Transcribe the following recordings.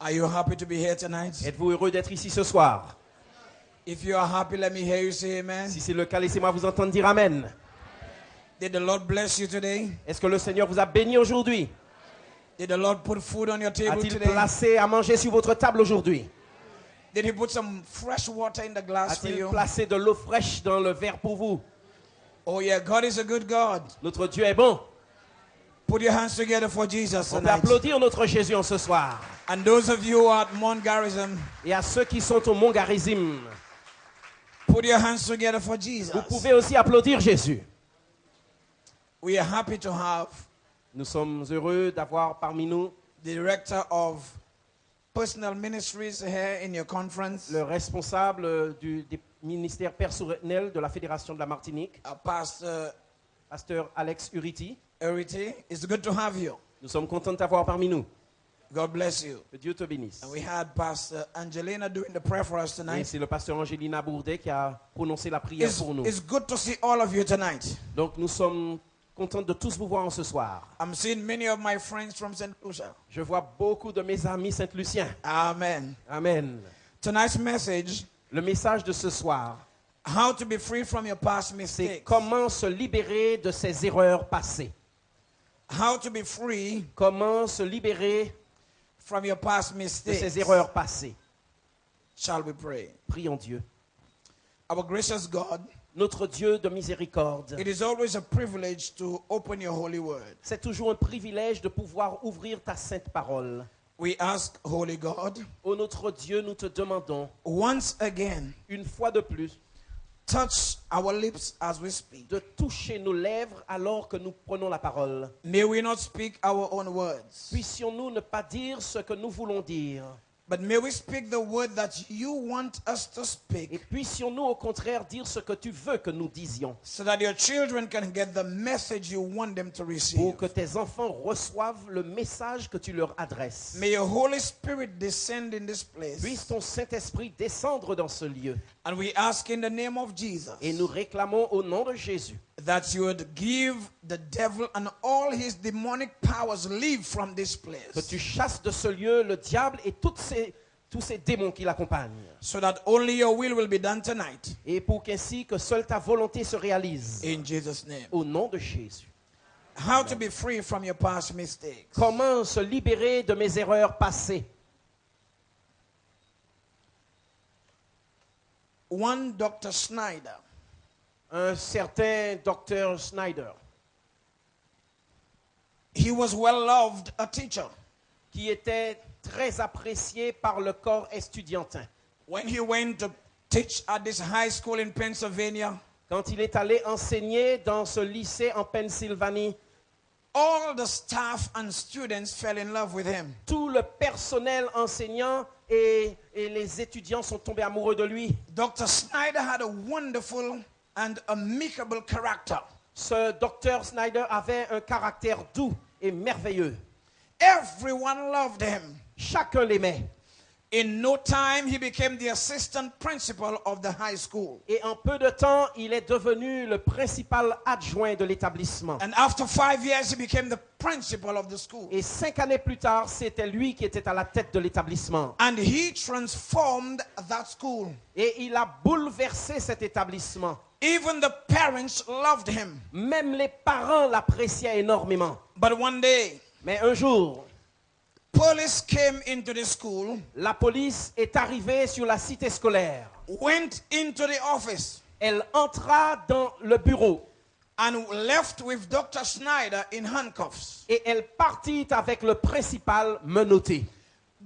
Are you happy to be here tonight? Êtes-vous heureux d'être ici ce soir? If you are happy, let me hear you say amen. Si c'est le cas, laissez-moi vous entendre dire Amen. Did the Lord bless you today? Est-ce que le Seigneur vous a béni aujourd'hui? Did the Lord put food on your table A-t-il today? placé à manger sur votre table aujourd'hui? Did he put some fresh water in the glass for A-t-il you? placé de l'eau fraîche dans le verre pour vous? Oh yeah, God is a good God. Notre Dieu est bon. Put your hands together for Jesus On peut tonight. applaudir notre Jésus en ce soir. And those of you who are at Mount Gerizim, Et à ceux qui sont au Mont Garizim, put your hands together for Jesus. vous pouvez aussi applaudir Jésus. We are happy to have Nous sommes heureux d'avoir parmi nous the director of personal ministries here in your conference, le responsable des ministères personnels de la Fédération de la Martinique, Pastor Pasteur Alex Uriti. Eriti. It's good to have you. Nous sommes contents de t'avoir parmi nous. God bless you. Que Dieu te bénisse. And we had Pastor Angelina doing the prayer for us Et tonight. c'est le pasteur Angelina Bourdet qui a prononcé la prière pour nous. It's good to see all of you tonight. Donc nous sommes contents de tous vous voir ce soir. I'm seeing many of my friends from St. Lucia. Je vois beaucoup de mes amis Saint-Luciens. Amen. Amen. Tonight's message, Le message de ce soir, how to be free from your past c'est mistakes. comment se libérer de ses erreurs passées. How to be free Comment se libérer from your past de mistakes. ses erreurs passées. Shall we pray? Prions Dieu. Our gracious God, Notre Dieu de miséricorde, it is always a privilege to open your holy word. c'est toujours un privilège de pouvoir ouvrir ta sainte parole. We ask, Holy God, Ô notre Dieu, nous te demandons, once again, une fois de plus, touch our lips as we speak. de toucher nos lèvres alors que nous prenons la parole. May we not speak our own words, Puissions-nous ne pas dire ce que nous voulons dire, but may we speak the word that you want us to et speak, puissions-nous au contraire dire ce que tu veux que nous disions, so that your children can get the message you want them to receive. pour que tes enfants reçoivent le message que tu leur adresses. May your Holy Spirit descend in this place. Puisse ton Saint-Esprit descendre dans ce lieu. And we ask in the name of Jesus Et nous réclamons au nom de Jésus that you would give the devil and all his demonic powers leave from this que place, tu chasses de ce lieu le diable et tous ces démons qui l'accompagnent. so that only your will be done tonight. Et pour qu'ainsi que seule ta volonté se réalise. In Jesus' name. Au nom de Jésus. How to be free from your past mistakes. Comment se libérer de mes erreurs passées? One Dr. Snyder, Un certain Dr. Snyder, he was well loved, a teacher. qui était très apprécié par le corps estudiantin. When he went to teach at this high school in Pennsylvania, Quand il est allé enseigner dans ce lycée en Pennsylvanie, all the staff and students fell in love with him. tout le personnel enseignant et les étudiants sont tombés amoureux de lui. Dr. Snyder had a wonderful and amicable character. Ce docteur Snyder avait un caractère doux et merveilleux. Everyone loved him. Chacun l'aimait. In no time, he became the assistant principal of the high school. Et en peu de temps, il est devenu le principal adjoint de l'établissement. And after 5 years, he became the principal of the school. Et 5 années plus tard, c'était lui qui était à la tête de l'établissement. And he transformed that school. Et il a bouleversé cet établissement. Even the parents loved him. Même les parents l'appréciaient énormément. But one day, Mais un jour, police came into the school, la police est arrivée sur la cité scolaire. went into the office, Elle entra dans le bureau and left with Dr. Snyder in handcuffs. et elle partit avec le principal menotté.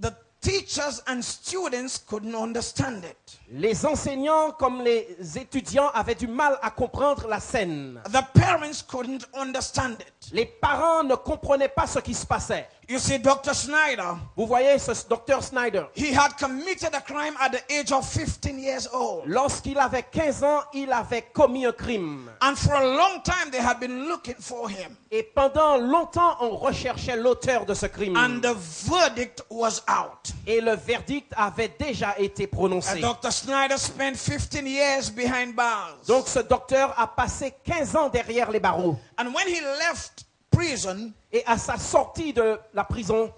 The teachers and students couldn't understand it. Les enseignants comme les étudiants avaient du mal à comprendre la scène. The parents couldn't understand it. Les parents ne comprenaient pas ce qui se passait. You see, Dr. Snyder, Vous voyez ce docteur Snyder, he had committed a crime at the age of 15 years old. lorsqu'il avait 15 ans, il avait commis un crime. And for a long time, they had been looking for him. Et pendant longtemps, on recherchait l'auteur de ce crime. And the verdict was out. Et le verdict avait déjà été prononcé. Dr. Snyder spent 15 years behind bars. Donc ce docteur a passé 15 ans derrière les barreaux. And when he left prison, Et à sa sortie de la prison,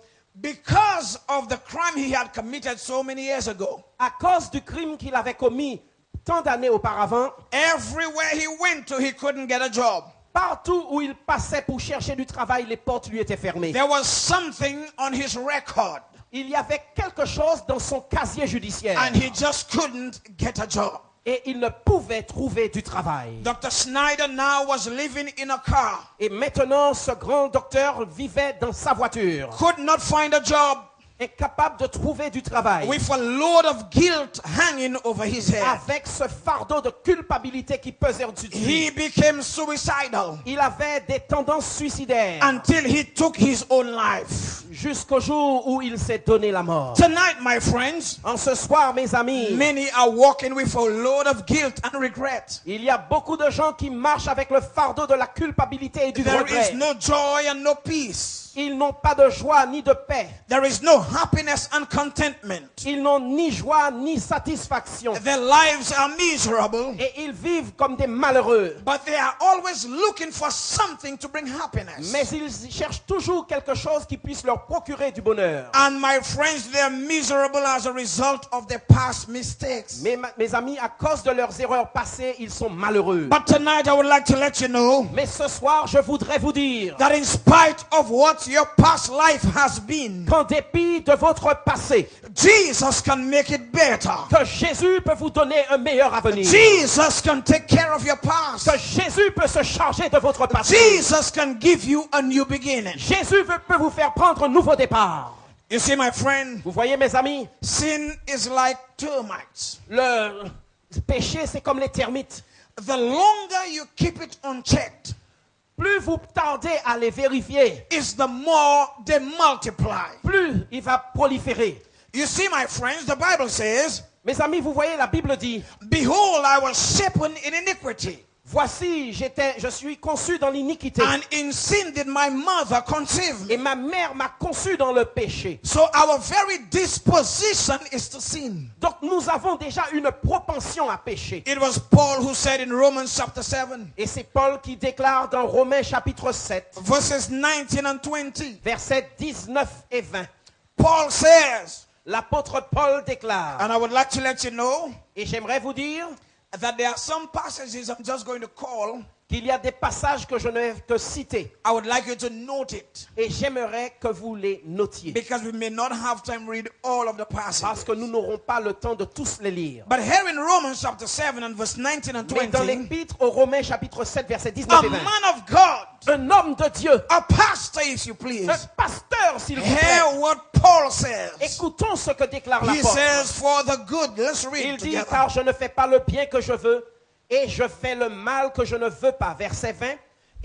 because of the crime he had committed so many years ago, À cause du crime qu'il avait commis tant d'années auparavant, everywhere he went to, he couldn't get a job. partout où il passait pour chercher du travail, les portes lui étaient fermées. There was something on his record, Il y avait quelque chose dans son casier judiciaire and he just couldn't get a job. et il ne pouvait trouver du travail. Dr. Snyder now was living in a car, Et maintenant, ce grand docteur vivait dans sa voiture, could not find a job, incapable de trouver du travail, with a load of guilt hanging over his head. avec ce fardeau de culpabilité qui pesait au-dessus de lui. He became suicidal Il avait des tendances suicidaires until he took his own life. jusqu'au jour où il s'est donné la mort. Tonight, my friends, En ce soir, mes amis, many are walking with a load of guilt and regret. il y a beaucoup de gens qui marchent avec le fardeau de la culpabilité et du There regret. is no joy and no peace. Ils n'ont pas de joie ni de paix. There is no happiness and contentment. Ils n'ont ni joie ni satisfaction. Their lives are miserable, Et ils vivent comme des malheureux. but they are always looking for something to bring happiness. Mais ils cherchent toujours quelque chose qui puisse leur procurer du bonheur. And my friends, they are miserable as a result of their past mistakes. Mes amis, à cause de leurs erreurs passées, ils sont malheureux. But tonight I would like to let you know Mais ce soir, je voudrais vous dire that in spite of what your past life has been, qu'en dépit de votre passé, Jesus can make it better. que Jésus peut vous donner un meilleur avenir. Jesus can take care of your past. Que Jésus peut se charger de votre passé. Jesus can give you a new beginning. Jésus peut vous faire prendre un nouveau départ. You see, my friend, Vous voyez, mes amis, sin is like termites. le péché, c'est comme les termites. The longer you keep it unchecked, Plus vous tardez à les vérifier, is the more they multiply. plus il va proliférer. You see, my friends, the Bible says, Mes amis, vous voyez, la Bible dit, behold, I was shapen in iniquity, voici, je suis conçu dans l'iniquité. and in sin did my mother conceive me. Et ma mère m'a conçu dans le péché. So our very disposition is to sin. Donc nous avons déjà une propension à pécher. It was Paul who said in Romans chapter 7, Et c'est Paul qui déclare dans Romains chapitre 7, verses 19 and 20. versets 19 et 20. Paul says, L'apôtre Paul déclare, and I would like to let you know et j'aimerais vous dire that there are some passages I'm just going to call. qu'il y a des passages que je ne vais que citer. I would like you to note it, Et j'aimerais que vous les notiez. because we may not have time to read all of the Parce passages. que nous n'aurons pas le temps de tous les lire. But here in Romans chapter 7 and verse 19 and Mais dans 20, l'épître aux Romains chapitre 7 versets a 19 et 20. man of God, Un homme de Dieu, a pastor if you please, un pasteur s'il vous plaît. hear what Paul says. Écoutons ce que déclare He l'apôtre. says, for the good, let's Il read dit, together. car je ne fais pas le bien que je veux et je fais le mal que je ne veux pas. Verset 20.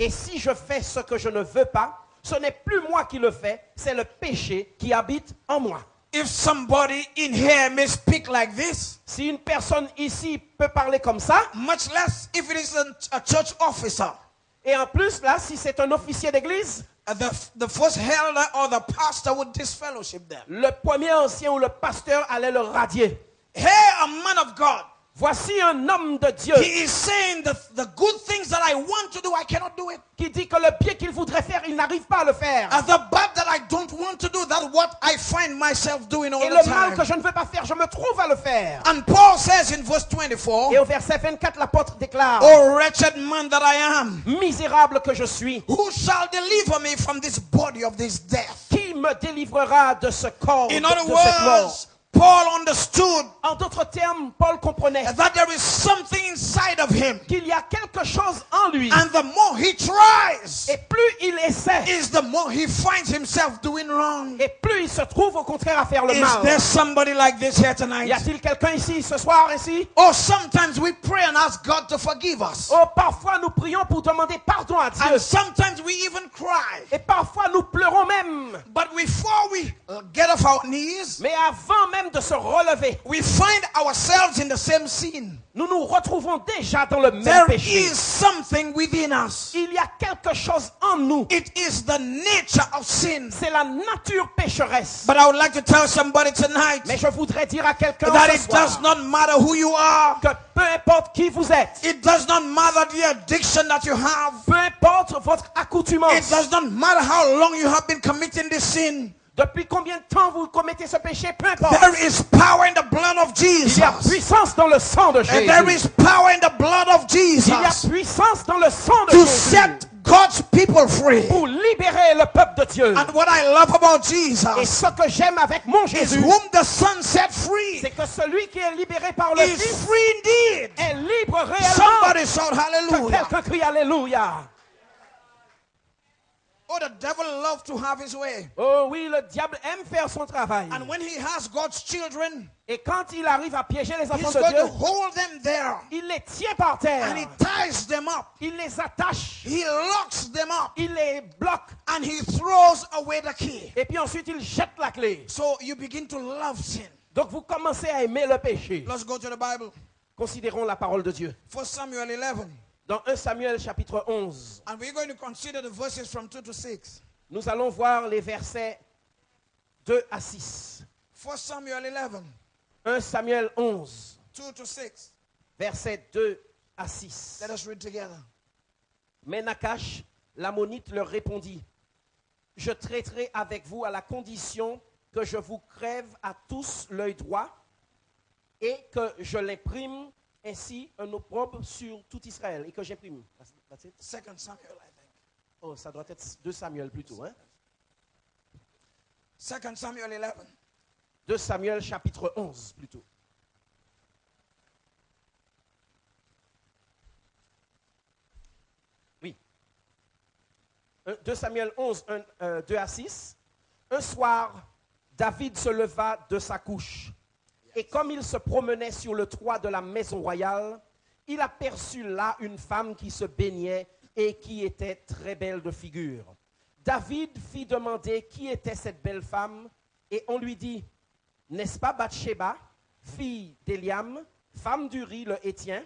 Et si je fais ce que je ne veux pas, ce n'est plus moi qui le fais, c'est le péché qui habite en moi. If somebody in here may speak like this, Si une personne ici peut parler comme ça, much less if it is a church officer, et en plus là, si c'est un officier d'église, the first elder or the pastor would disfellowship them. le premier ancien ou le pasteur allait le radier. Here, a man of God, Voici un homme de Dieu he is saying that the good things that I want to do, I cannot do it. qui dit que le bien qu'il voudrait faire, il n'arrive pas à le faire. And the bad that I don't want to do, that's what I find myself doing all Et the le mal time. que je ne veux pas faire, je me trouve à le faire. And Paul says in verse 24, Et au verset 24, l'apôtre déclare, oh wretched man that I am, misérable que je suis, who shall deliver me from this body of this death? qui me délivrera de ce corps, In de other cette mort? words, Paul understood En d'autres termes, Paul comprenait that there is something inside of him. qu'il y a quelque chose en lui. And the more he tries, Et plus il essaie, is the more he finds himself doing wrong. et plus il se trouve au contraire à faire le Is mal. there somebody like this here Y tonight? a-t-il quelqu'un ici ce soir ici? Or sometimes we pray and ask God to forgive us. Oh, parfois nous prions pour demander pardon à Dieu. And sometimes we even cry. Et parfois nous pleurons même. But before we get off our knees, Mais avant même de se relever, we find ourselves in the same sin. nous nous retrouvons déjà dans le même There péché. is something within us. Il y a quelque chose en nous. It is the nature of sin. C'est la nature pécheresse. But I would like to tell somebody tonight Mais je voudrais dire à quelqu'un that ce it soir does not matter who you are. que peu importe qui vous êtes, It does not matter the addiction that you have. peu importe votre accoutumance, It does not matter how long you have been committing this sin. Depuis combien de temps vous commettez ce péché? Peu importe. There is power in the blood of Il y a Jesus. puissance dans le sang de And there Jésus. is power in the blood of Il y a Jesus puissance dans le sang de to Jésus set God's people free. pour libérer le peuple de Dieu. And what I love about Et Jesus ce que j'aime avec mon is Jésus, whom the Son set free c'est que celui qui est libéré par le is Fils free indeed. est libre réellement. Somebody shout Que hallelujah. quelqu'un crie Alléluia. Oh, the devil loves to have his way. Oh oui, le diable aime faire son travail. And when he has God's children, Et quand il arrive à piéger les enfants he's de going Dieu, to hold them there. il les tient par terre. And he ties them up. Il les attache. He locks them up. Il les bloque. And he throws away the key. Et puis ensuite, il jette la clé. So you begin to love sin. Donc vous commencez à aimer le péché. Let's go to the Bible. Considérons la parole de Dieu. 1 Samuel 11. Dans 1 Samuel chapitre 11, And we're going to consider the verses from 2 to 6. nous allons voir les versets 2 à 6. 1 Samuel 11, 1 Samuel 11, 2 to 6. versets 2 à 6. Let us read together. Mais Nakash, l'ammonite, leur répondit, « Je traiterai avec vous à la condition que je vous crève à tous l'œil droit et que je l'imprime ainsi un opprobre sur tout Israël. » Et que j'imprime. That's it? 2 Samuel, I think. Oh, ça doit être 2 Samuel plutôt. Hein? 2 Samuel 11. 2 Samuel chapitre 11 plutôt. Oui. 2 Samuel 11, 2 à 6. Un soir, David se leva de sa couche. Et comme il se promenait sur le toit de la maison royale, il aperçut là une femme qui se baignait et qui était très belle de figure. David fit demander qui était cette belle femme et on lui dit, n'est-ce pas Bathsheba, fille d'Éliam, femme d'Uri le Hétien?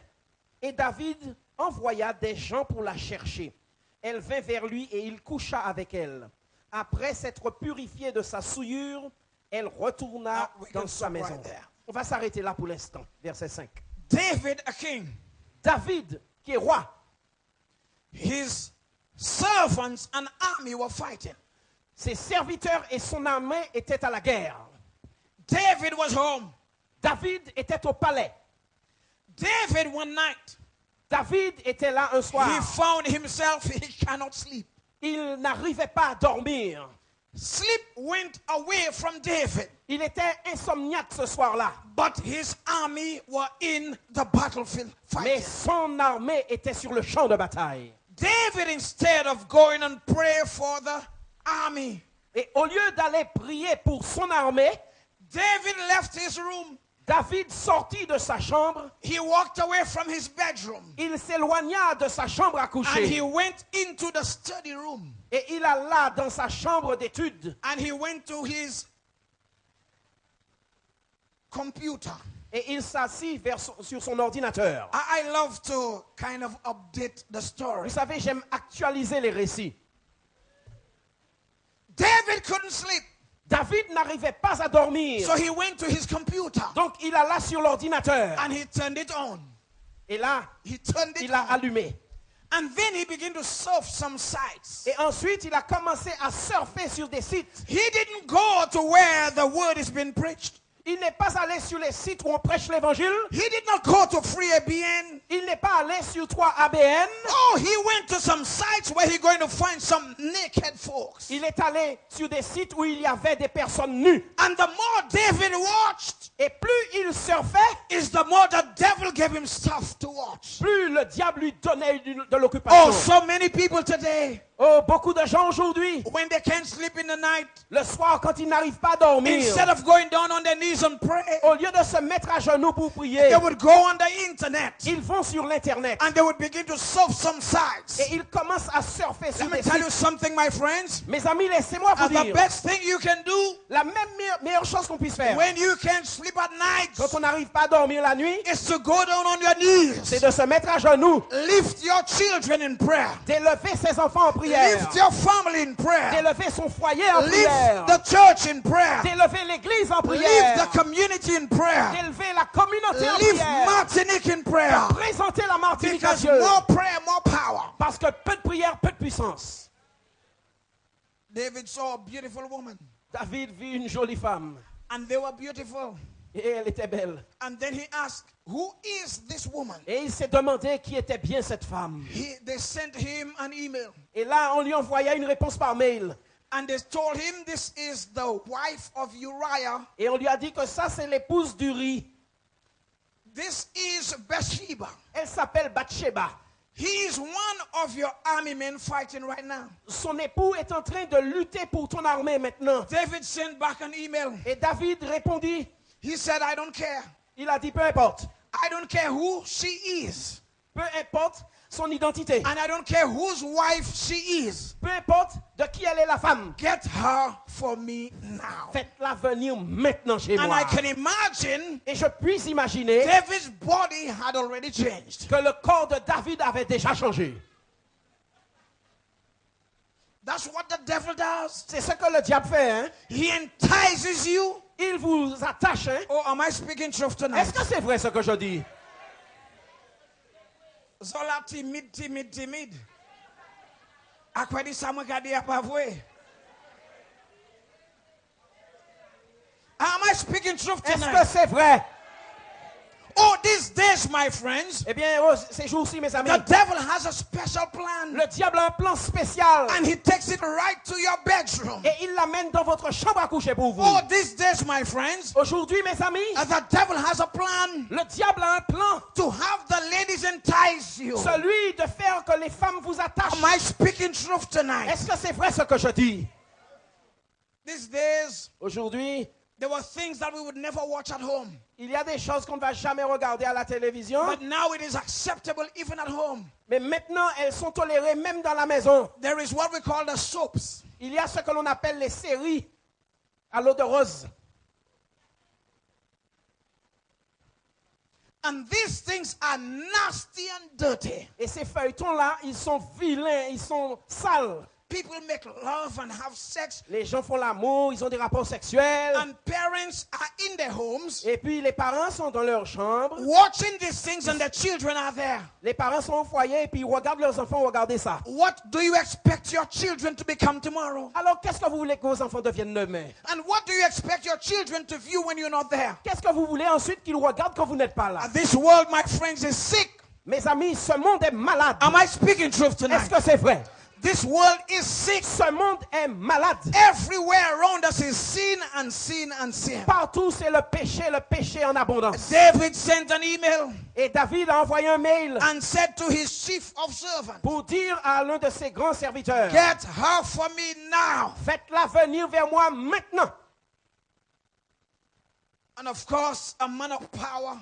Et David envoya des gens pour la chercher. Elle vint vers lui et il coucha avec elle. Après s'être purifiée de sa souillure, elle retourna dans sa maison. On va s'arrêter là pour l'instant. Verset 5. David, a king. David, qui est roi, His servants and army were fighting. ses serviteurs et son armée étaient à la guerre. David was home. David était au palais. David, one night, David était là un soir. he found himself, he cannot sleep. Il n'arrivait pas à dormir. Sleep went away from David, Il était insomniaque ce soir-là. but his army were in the battlefield Mais fighting. son armée était sur le champ de bataille. David, instead of going and pray for the army, Et au lieu d'aller prier pour son armée, David left his room. David sortit de sa chambre. He walked away from his bedroom Il s'éloigna de sa chambre à and coucher. he went into the study room Et il alla dans sa chambre d'études. and he went to his computer. Et il s'assit sur son ordinateur. I love to kind of update the Vous story. savez, j'aime actualiser les récits. David couldn't sleep, David n'arrivait pas à dormir. so he went to his computer Donc il alla sur l'ordinateur. and he turned it on. Et là, He turned it il a on. allumé. And then he began to surf some sites. Et ensuite, il a commencé à surfer sur des sites. He didn't go to where the word is being preached. Il n'est pas allé sur les sites où on prêche l'évangile. He did not go to FreeABN. Il n'est pas allé sur 3ABN. Oh, he went to some sites where he's going to find some naked folks. Il est allé sur des sites où il y avait des personnes nues. And the more David watched, Et plus il surfait, is the more the devil gave him stuff to watch. plus le diable lui donnait de Oh, l'occupation. so many people today, Oh, beaucoup de gens aujourd'hui, when they can't sleep in the night, le soir quand ils n'arrivent pas à dormir, instead of going down on their knees and pray, au lieu de se mettre à genoux pour prier, they would go on the internet ils vont sur l'internet and they would begin to surf some sites. et ils commencent à surfer sur Let me des tell you sites. something, my friends. Mes amis, laissez-moi vous The dire, best thing you can do la même meilleure chose qu'on puisse faire when you can't sleep at night quand on n'arrive pas à dormir la nuit, is to go down on your knees, c'est de se mettre à genoux, lift your children in prayer, d'élever ses enfants en prière, lift your family in prayer, d'élever son foyer en prière, lift the church in prayer, d'élever l'église en lift prière, the community in prayer, d'élever la communauté en lift prière, Martinique in prayer. présenter la Martinique à Because Dieu. more prayer, more power. Parce que peu de prière, peu de puissance. David saw a beautiful woman. David vit une jolie femme. and they were beautiful. Et elle était belle. And then he asked, who is this woman? Et il s'est demandé qui était bien cette femme. They sent him an email. Et là, on lui envoya une réponse par mail. And they told him this is the wife of Uriah. Et on lui a dit que ça, c'est l'épouse d'Uri. This is Bathsheba. Elle s'appelle Bathsheba. He is one of your army men fighting right now. Son époux est en train de lutter pour ton armée maintenant. David sent back an email. Et David répondit, He said, I don't care. il a dit, peu importe. I don't care who she is. Peu importe son identité. And I don't care whose wife she is. Peu importe de qui elle est la femme. Get her for me now. Faites-la venir maintenant chez And moi. I can imagine Et je puis imaginer David's body had already changed. que le corps de David avait déjà changé. That's what the devil does. C'est ce que le diable fait, hein? He entices you. Il vous attache, hein? Oh, am I speaking truth Est-ce tonight? que c'est vrai ce que je dis? Zola timide. Akwa di sa mwen kade ap avwe. Am I speaking truth Est-ce que tonight? c'est vrai? Oh, these days, my friends, Eh bien, oh, ces jours-ci, mes amis, the devil has a special plan. le diable a un plan spécial. And he takes it right to your bedroom. Et il l'amène dans votre chambre à coucher pour vous. Oh, these days, my friends, Aujourd'hui, mes amis, the devil has a plan le diable a un plan. to have the ladies entice you. Celui de faire que les femmes vous attachent. Am I speaking truth tonight? Est-ce que c'est vrai ce que je dis? These days, Aujourd'hui, there were things that we would never watch at home. il y a des choses qu'on ne va jamais regarder à la télévision. But now it is acceptable even at home. Mais maintenant, elles sont tolérées même dans la maison. There is what we call the soaps. Il y a ce que l'on appelle les séries à l'eau de rose. And these things are nasty and dirty. Et ces feuilletons-là, ils sont vilains, ils sont sales. People make love and have sex, Les gens font l'amour, ils ont des rapports sexuels. and parents are in their homes Et puis les parents sont dans leur chambre. watching these things, and their children are there. Les parents sont au foyer et puis ils regardent leurs enfants regarder ça. What do you expect your children to become tomorrow? Alors qu'est-ce que vous voulez que vos enfants deviennent demain? And what do you expect your children to view when you're not there? Qu'est-ce que vous voulez ensuite qu'ils regardent quand vous n'êtes pas là? This world, my friends, is sick. Mes amis, ce monde est malade. Am I speaking truth Est-ce tonight? que c'est vrai? This world is sick. Ce monde est malade. Everywhere around us is sin and sin and sin. Partout, c'est le péché en abondance. David sent an email Et David a envoyé un mail and said to his chief of servants, pour dire à l'un de ses grands serviteurs, get her for me now. faites-la venir vers moi maintenant. And of course, a man of power,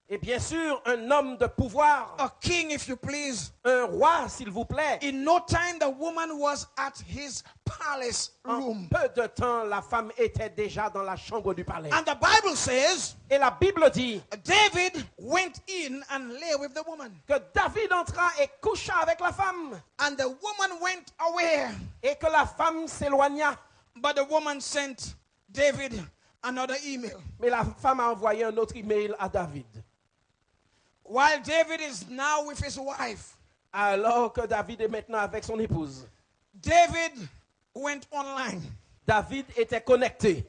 Et bien sûr, un homme de pouvoir, a king if you please. un roi, s'il vous plaît. In no time, the woman was at his palace En room. peu de temps, la femme était déjà dans la chambre du palais. And the Bible says, Et la Bible dit David went in and lay with the woman. que David entra et coucha avec la femme. And the woman went away. Et que la femme s'éloigna. But the woman sent David another email. Mais la femme a envoyé un autre email à David. While David is now with his wife, Alors que David est maintenant avec son épouse. David went online. David était connecté.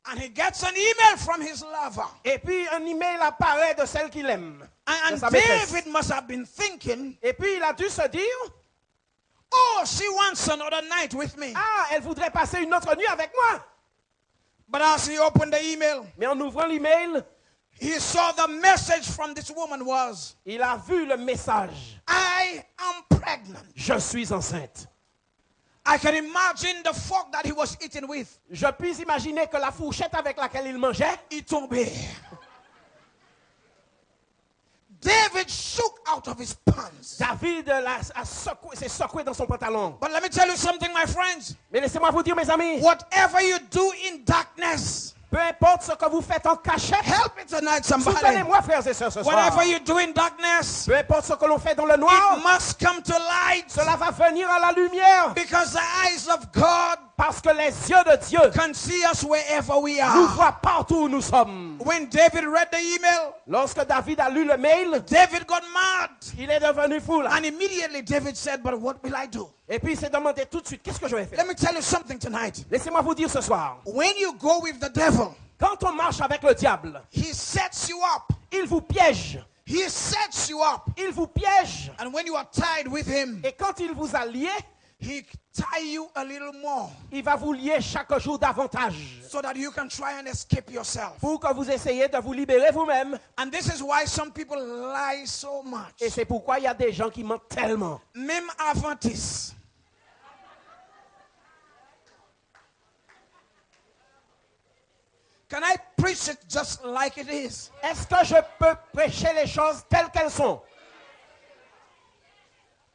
And he gets an email from his lover. Et puis un email apparaît de celle qu'il aime. And de sa maîtresse. David must have been thinking, Et puis il a dû se dire, oh, she wants another night with me. ah, elle voudrait passer une autre nuit avec moi. But as he opened the email, Mais en ouvrant l'email, he saw the message from this woman was, il a vu le message. I am pregnant. Je suis enceinte. I can imagine the fork that he was eating with. Je puis imaginer que la fourchette avec laquelle il mangeait, It tombé. David shook out of his pants. David s'est secoué dans son pantalon. But let me tell you something, my friends. Mais laissez-moi vous dire, mes amis, Whatever you do in darkness, peu importe ce que vous faites en cachette, help me tonight, somebody. soutenez-moi, frères et sœurs, ce soir. Whatever you do in darkness, Peu importe ce que l'on fait dans le noir, it must come to light. cela va venir à la lumière. Because the eyes of God Parce que les yeux de Dieu can see us wherever we nous are. voient partout où nous sommes. When David read the email, Lorsque David a lu le mail, David got mad. il est devenu fou là. And immediately David said, but what will I do? Et puis il s'est demandé tout de suite, qu'est-ce que je vais faire? Let me tell you something tonight. Laissez-moi vous dire ce soir, When you go with the devil, quand on marche avec le diable, he sets you up. il vous piège. He sets you up. Il vous piège. And when you are tied with him, Et quand il vous a lié, he tie you a little more il va vous lier chaque jour davantage so that you can try and escape yourself. pour que vous essayiez de vous libérer vous-même. And this is why some people lie so much. Et c'est pourquoi il y a des gens qui mentent tellement. Même Aventis. Can I preach it just like it is? Est-ce que je peux prêcher les choses telles qu'elles sont?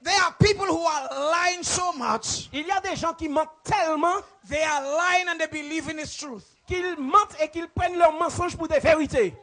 There are people who are lying so much. Il y a des gens qui mentent tellement They are lying and they believe in its truth. qu'ils mentent et qu'ils prennent leurs mensonges pour des vérités.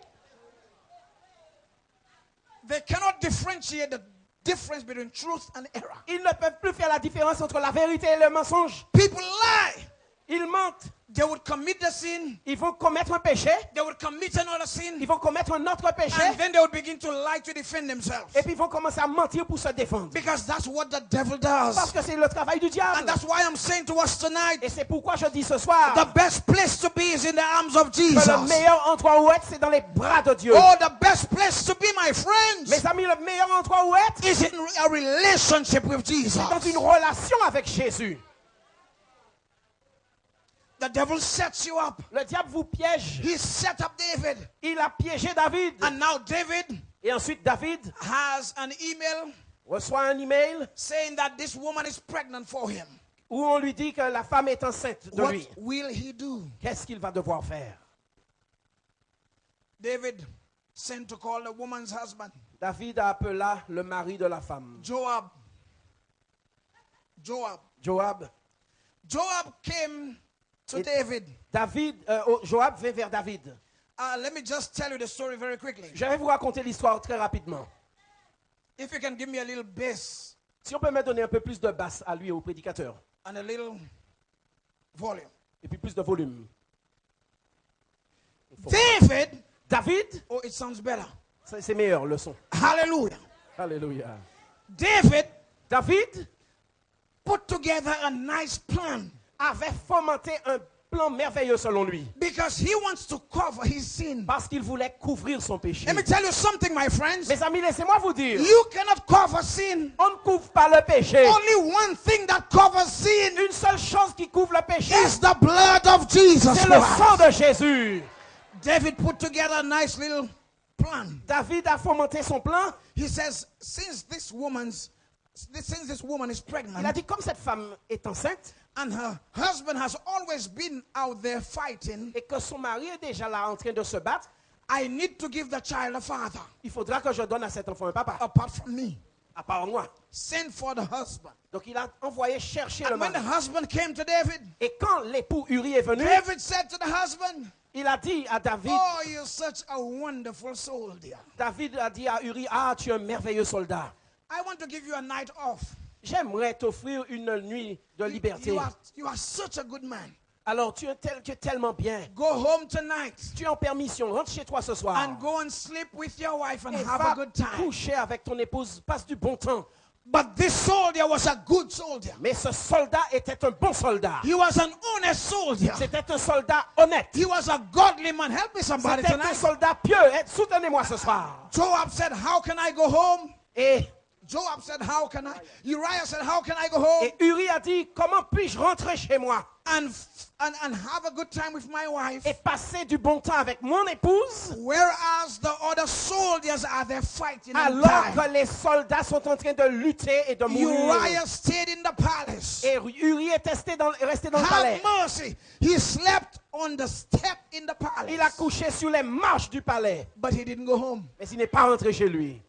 They cannot differentiate the difference between truth and error. Ils ne peuvent plus faire la différence entre la vérité et le mensonge. People lie. Ils mentent. They would commit the sin. Ils vont commettre un péché. They would commit another sin. Ils vont commettre un autre péché. And then they would begin to lie to defend themselves. Et puis ils vont commencer à mentir pour se défendre. Because that's what the devil Parce does. que c'est le travail du And diable. that's why I'm saying to us tonight, Et c'est pourquoi je dis ce soir the best place to be is in the arms of que le Jesus. meilleur endroit où être, c'est dans les bras de Dieu. Oh, the best place to be, my friends, Mes amis, le meilleur endroit où être, is in a relationship with Jesus. c'est dans une relation avec Jésus. The devil sets you up. Le diable vous piège. He set up David. Il a piégé David. And now David Et ensuite, David has an email reçoit un email saying that this woman is pregnant for him. où on lui dit que la femme est enceinte de What lui. will he do? Qu'est-ce qu'il va devoir faire? David sent to call the woman's husband, David appela le mari de la femme, Joab. Joab. Joab came to It- David. Joab vint vers David. Let me just tell you the story very quickly. Je vais vous raconter l'histoire très rapidement. If you can give me a little bass Si on peut me donner un peu plus de basse à lui, au prédicateur, and a little volume. et puis plus de volume. David, Oh, it sounds better. c'est meilleur le son. Hallelujah. Alléluia. David put together a nice plan Avait fomenté un plan merveilleux selon lui. because he wants to cover his sin. Parce qu'il voulait couvrir son péché. Let me tell you something, my friends. Mes amis, laissez-moi vous dire. You cannot cover sin. On ne couvre pas le péché. Only one thing that covers sin Une seule chose qui couvre le péché, is the blood of Jesus c'est le sang Christ. de Jésus. David put together a nice little plan. David a fomenté son plan. He says, since this woman is Il a pregnant dit, comme cette femme est enceinte and her husband has always been out there fighting, et que son mari est déjà là en train de se battre, I need to give the child a father il faudra que je donne à cet enfant un papa, apart from me. à part moi. Send for the husband. Donc il a envoyé chercher le And when the mari. husband came to David, Et quand l'époux Uri est venu, David said to the husband, il a dit à David, oh, you're such a wonderful soldier. David a dit à Uri, ah, tu es un merveilleux soldat. I want to give you a night off. J'aimerais t'offrir une nuit de liberté. You are such a good man. Alors tu es tellement bien. Go home tonight Tu es en permission, rentre chez toi ce soir. and go and sleep with your wife and Et have va a good time. coucher avec ton épouse, passe du bon temps. But this soldier was a good soldier. Mais ce soldat était un bon soldat. He was an honest soldier. C'était un soldat honnête. He was a godly man. Help me somebody C'était un tonight. soldat pieux. Soutenez-moi ce soir. Joab said, how can I go home? Et Joab said, how can I? Uriah said, how can I go home Uri a dit, comment puis-je rentrer chez moi and have a good time with my wife? et passer du bon temps avec mon épouse Whereas the other soldiers are there fighting and alors dying. que les soldats sont en train de lutter et de mourir. Uriah stayed in the palace. Et Uri est resté dans le palais. Have mercy. He slept on the step in the palace. Il a couché sur les marches du palais. But he didn't go home. Mais il n'est pas rentré chez lui.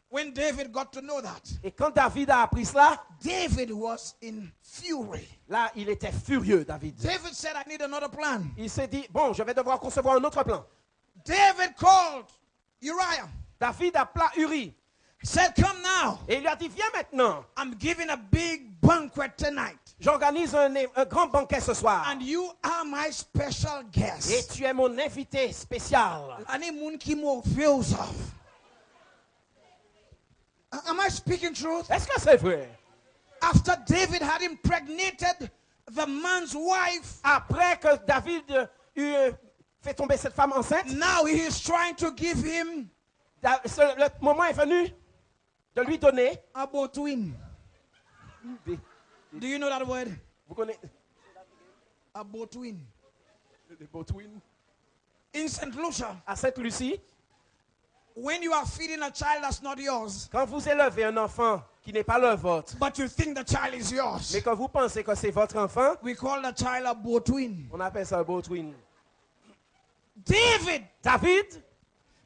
When David got to know that, Et quand David a appris cela, David was in fury. là, il était furieux, David. David said, I need another plan. Il s'est dit, bon, je vais devoir concevoir un autre plan. David called Uriah. David appela Uri. He said, come now. Et il lui a dit, viens maintenant. I'm giving a big banquet tonight. j'organise un grand banquet ce soir. And you are my special Et guest. tu es mon invité spécial. Ani mun ki mo feels of. Am I speaking truth? Est-ce que c'est vrai? After David had impregnated the man's wife, Après que David eut fait tomber cette femme enceinte, now he is trying to give him le moment est venu de lui donner. a twin. Do you know that word? Vous connaissez A twin. les Botwin? In St. Lucia, À Sainte-Lucie, when you are feeding a child that's not yours, quand vous élevez un enfant qui n'est pas le vôtre, but you think the child is yours, mais quand vous pensez que c'est votre enfant, we call the child a twin. on appelle ça un Botwin. David,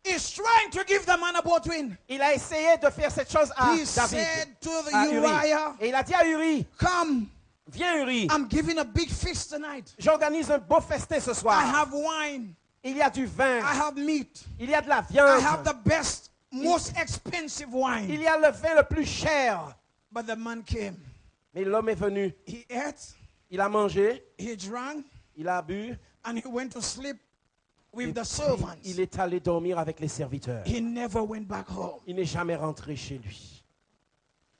Is trying to give the man a twin. il a essayé de faire cette chose à He David, said to the à Uri. Uriah, Et il a dit à Uri, come, viens Uri, I'm giving a big feast tonight. j'organise un beau festin ce I soir. have wine, Il y a du vin, I have meat, il y a de la I have viande, the best, most expensive il wine. y a le vin le plus cher. But the man came. Mais l'homme est venu, He ate, il a mangé, he drank, il a bu, and he went to sleep et with the puis servants. il est allé dormir avec les serviteurs. He never went back home. Il n'est jamais rentré chez lui.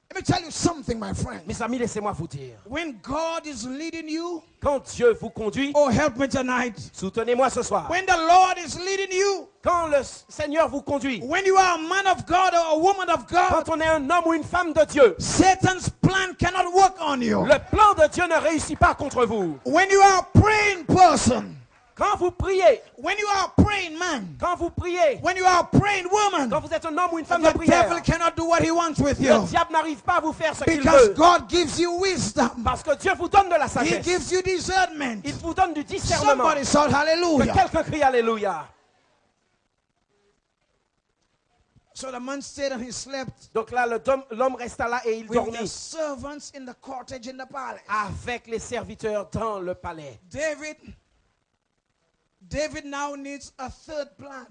Let me tell you something, my friend. Mes amis, laissez-moi vous dire, When God is leading you, quand Dieu vous conduit, oh, help me tonight. soutenez-moi ce soir. When the Lord is leading you, Quand le Seigneur vous conduit, when you are a man of God or a woman of God, quand on est un homme ou une femme de Dieu, Satan's plan cannot work on you. le plan de Dieu ne réussit pas contre vous. When you are a praying person, Quand vous priez, when you are a praying man, quand vous priez, when you are a praying woman, quand vous êtes un homme ou une femme de the prière, devil cannot do what he wants with le you. diable n'arrive pas à vous faire ce qu'il Because veut. God gives you wisdom. Parce que Dieu vous donne de la He sagesse. gives you discernment. Il vous donne du discernement. Somebody shout Que hallelujah. quelqu'un crie Alléluia. So the man stayed and he slept Donc là, l'homme resta là et il with the dormit servants in the cottage in the palace. avec les serviteurs dans le palais. David now needs a third plan.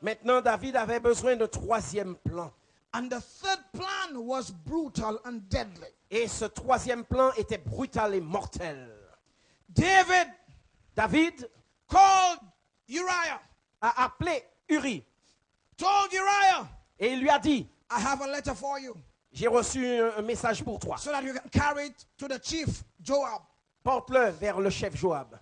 Maintenant, David avait besoin d'un troisième plan. And the third plan was brutal and deadly. Et ce troisième plan était brutal et mortel. David Called Uriah, a appelé Uri told Uriah, et il lui a dit, I have a letter for you j'ai reçu un message pour toi. so that you can carry it to the chief Joab. Porte-le vers le chef Joab.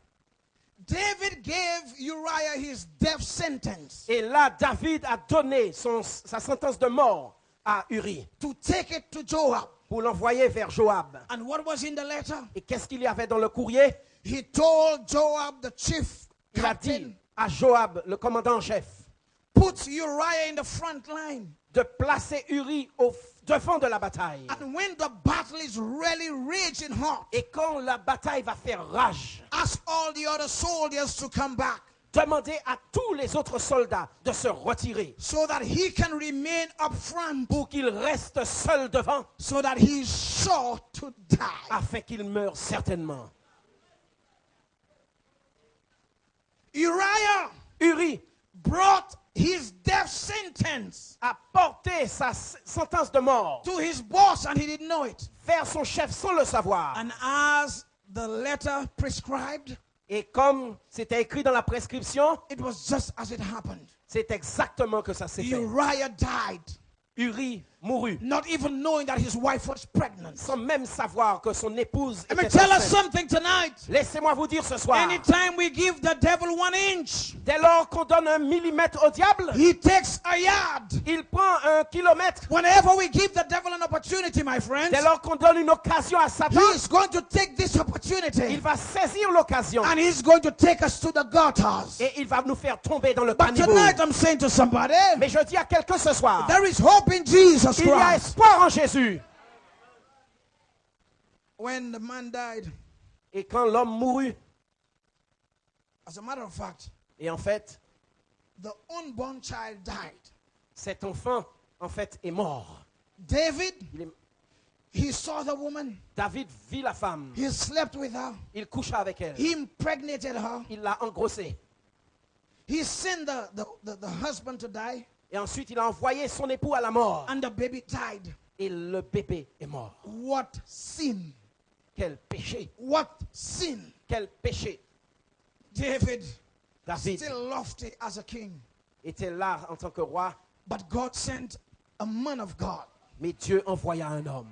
David gave Uriah his death sentence Et là, David a donné sa sentence de mort à Uri to take it to Joab. pour l'envoyer vers Joab. And what was in the letter? Et qu'est-ce qu'il y avait dans le courrier? He told Joab, the chief Il a captain, dit à Joab, le commandant en chef, put Uriah in the front line. de placer Uri au devant de la bataille. And when the battle is really raging hot, Et quand la bataille va faire rage, ask all the other soldiers to come back demandez à tous les autres soldats de se retirer so that he can remain up front, pour qu'il reste seul devant, so that he's sure to die. afin qu'il meure certainement. Uri brought his death sentence a porté sa sentence de mort to his boss and he didn't know it. vers son chef sans le savoir. And as the letter prescribed, Et comme c'était écrit dans la prescription, it was just as it happened. c'est exactement que ça s'est fait. Uriah died, Uri mourut, not even knowing that his wife was pregnant. sans même savoir que son épouse Let me était tell us enceinte. something tonight. Laissez-moi vous dire ce soir, Anytime we give the devil 1 inch, dès lors qu'on donne 1 millimètre au diable, he takes a yard. il prend 1 kilomètre. Whenever we give the devil an opportunity, my friends, Dès lors qu'on donne une occasion à Satan, he's going to take this il opportunity va saisir l'occasion and he's going to take us to the gutters. et il va nous faire tomber dans le But caniveau. tonight I'm saying to somebody, Mais je dis à quelqu'un ce soir, there is hope in Jesus il y a Christ. espoir en Jésus. When the man died, Et quand l'homme mourut, as a matter of fact, et en fait, the unborn child died. cet enfant, en fait, est mort. David, Il est- he saw the woman, David vit la femme. he slept with her, Il coucha avec elle. he impregnated her, Il l'a engrossée. he sent the husband to die, Et ensuite, il a envoyé son époux à la mort. and the baby died. Et le bébé est mort. What sin Quel péché, What sin? quel péché. David, David still lofty as a king, était là en tant que roi, but God sent a man of God, mais Dieu envoya un homme,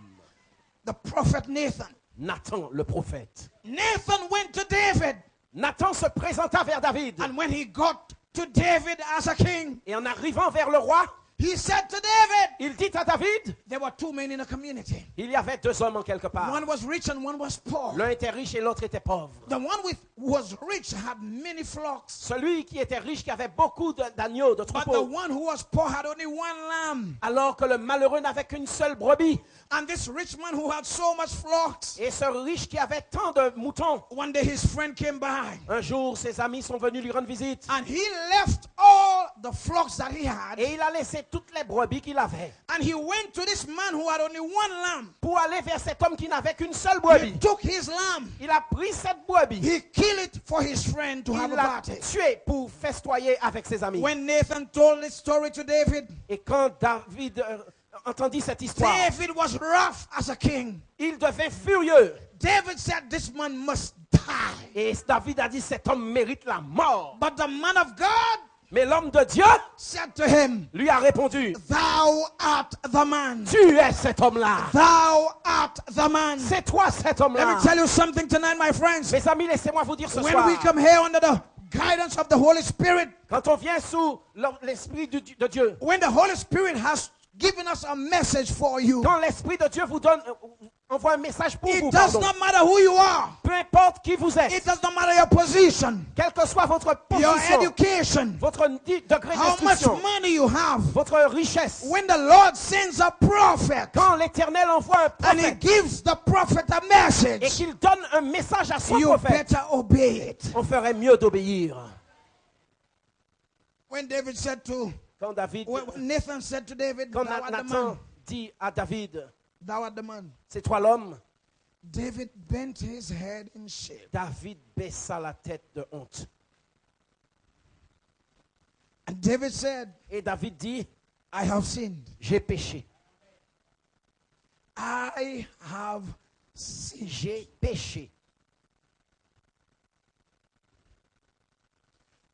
the prophet Nathan. Nathan le prophète. Nathan went to David, Nathan se présenta vers David. and when he got to David as a king, Et en arrivant vers le roi, he said to David, il dit à David, there were two men in a community. il y avait deux hommes en quelque part. One was rich and one was poor. L'un était riche et l'autre était pauvre. The one who was rich had many flocks, Celui qui était riche, qui avait beaucoup d'agneaux, de but the troupeaux, one who was poor had only one lamb. alors que le malheureux n'avait qu'une seule brebis. And this rich man who had so much flocks, Et ce riche qui avait tant de moutons, one day his friend came by, un jour ses amis sont venus lui rendre visite. and he left all the flocks that he had, Et il a laissé toutes les brebis qu'il avait and he went to this man who had only one lamb. pour aller vers cet homme qui n'avait qu'une seule He brebis. took his lamb, Il a pris cette brebis, he killed it for his friend to have il a l'a party. tuée pour festoyer avec ses amis. When Nathan told this story to David, Et quand David entendit cette histoire, David was rough as a king. il devint furieux. David said, this man must die. Et David a dit, cet homme mérite la mort. But the man of God Mais l'homme de Dieu said to him, lui a répondu, thou art the man. tu es cet homme-là. Thou art the man. C'est toi cet Let homme-là. me tell you something tonight, my friends. Mes amis, laissez-moi vous dire ce When soir, we come here under the guidance of the Holy Spirit, quand on vient sous l'Esprit de Dieu, when the Holy Spirit has given us a message for you, quand l'Esprit de Dieu vous donne, envoie un message pour vous, it does pardon. not matter who you are. Peu importe qui vous êtes, It does not matter your position, quelle que soit votre your position, education, votre degré how much d'instruction, money you have. votre richesse, When the Lord sends a prophet quand l'Éternel envoie un and he prophète gives the prophet a et message, qu'il donne un message à son you prophète, better obey it. on ferait mieux d'obéir. When David said to, Quand David, when Nathan said to David, quand thou art the Nathan man, dit à David, thou art the man. c'est toi l'homme, David bent his head in shame. David baissa la tête de honte. And David said, Et David dit, I have sinned. j'ai péché. I have sinned. J'ai péché.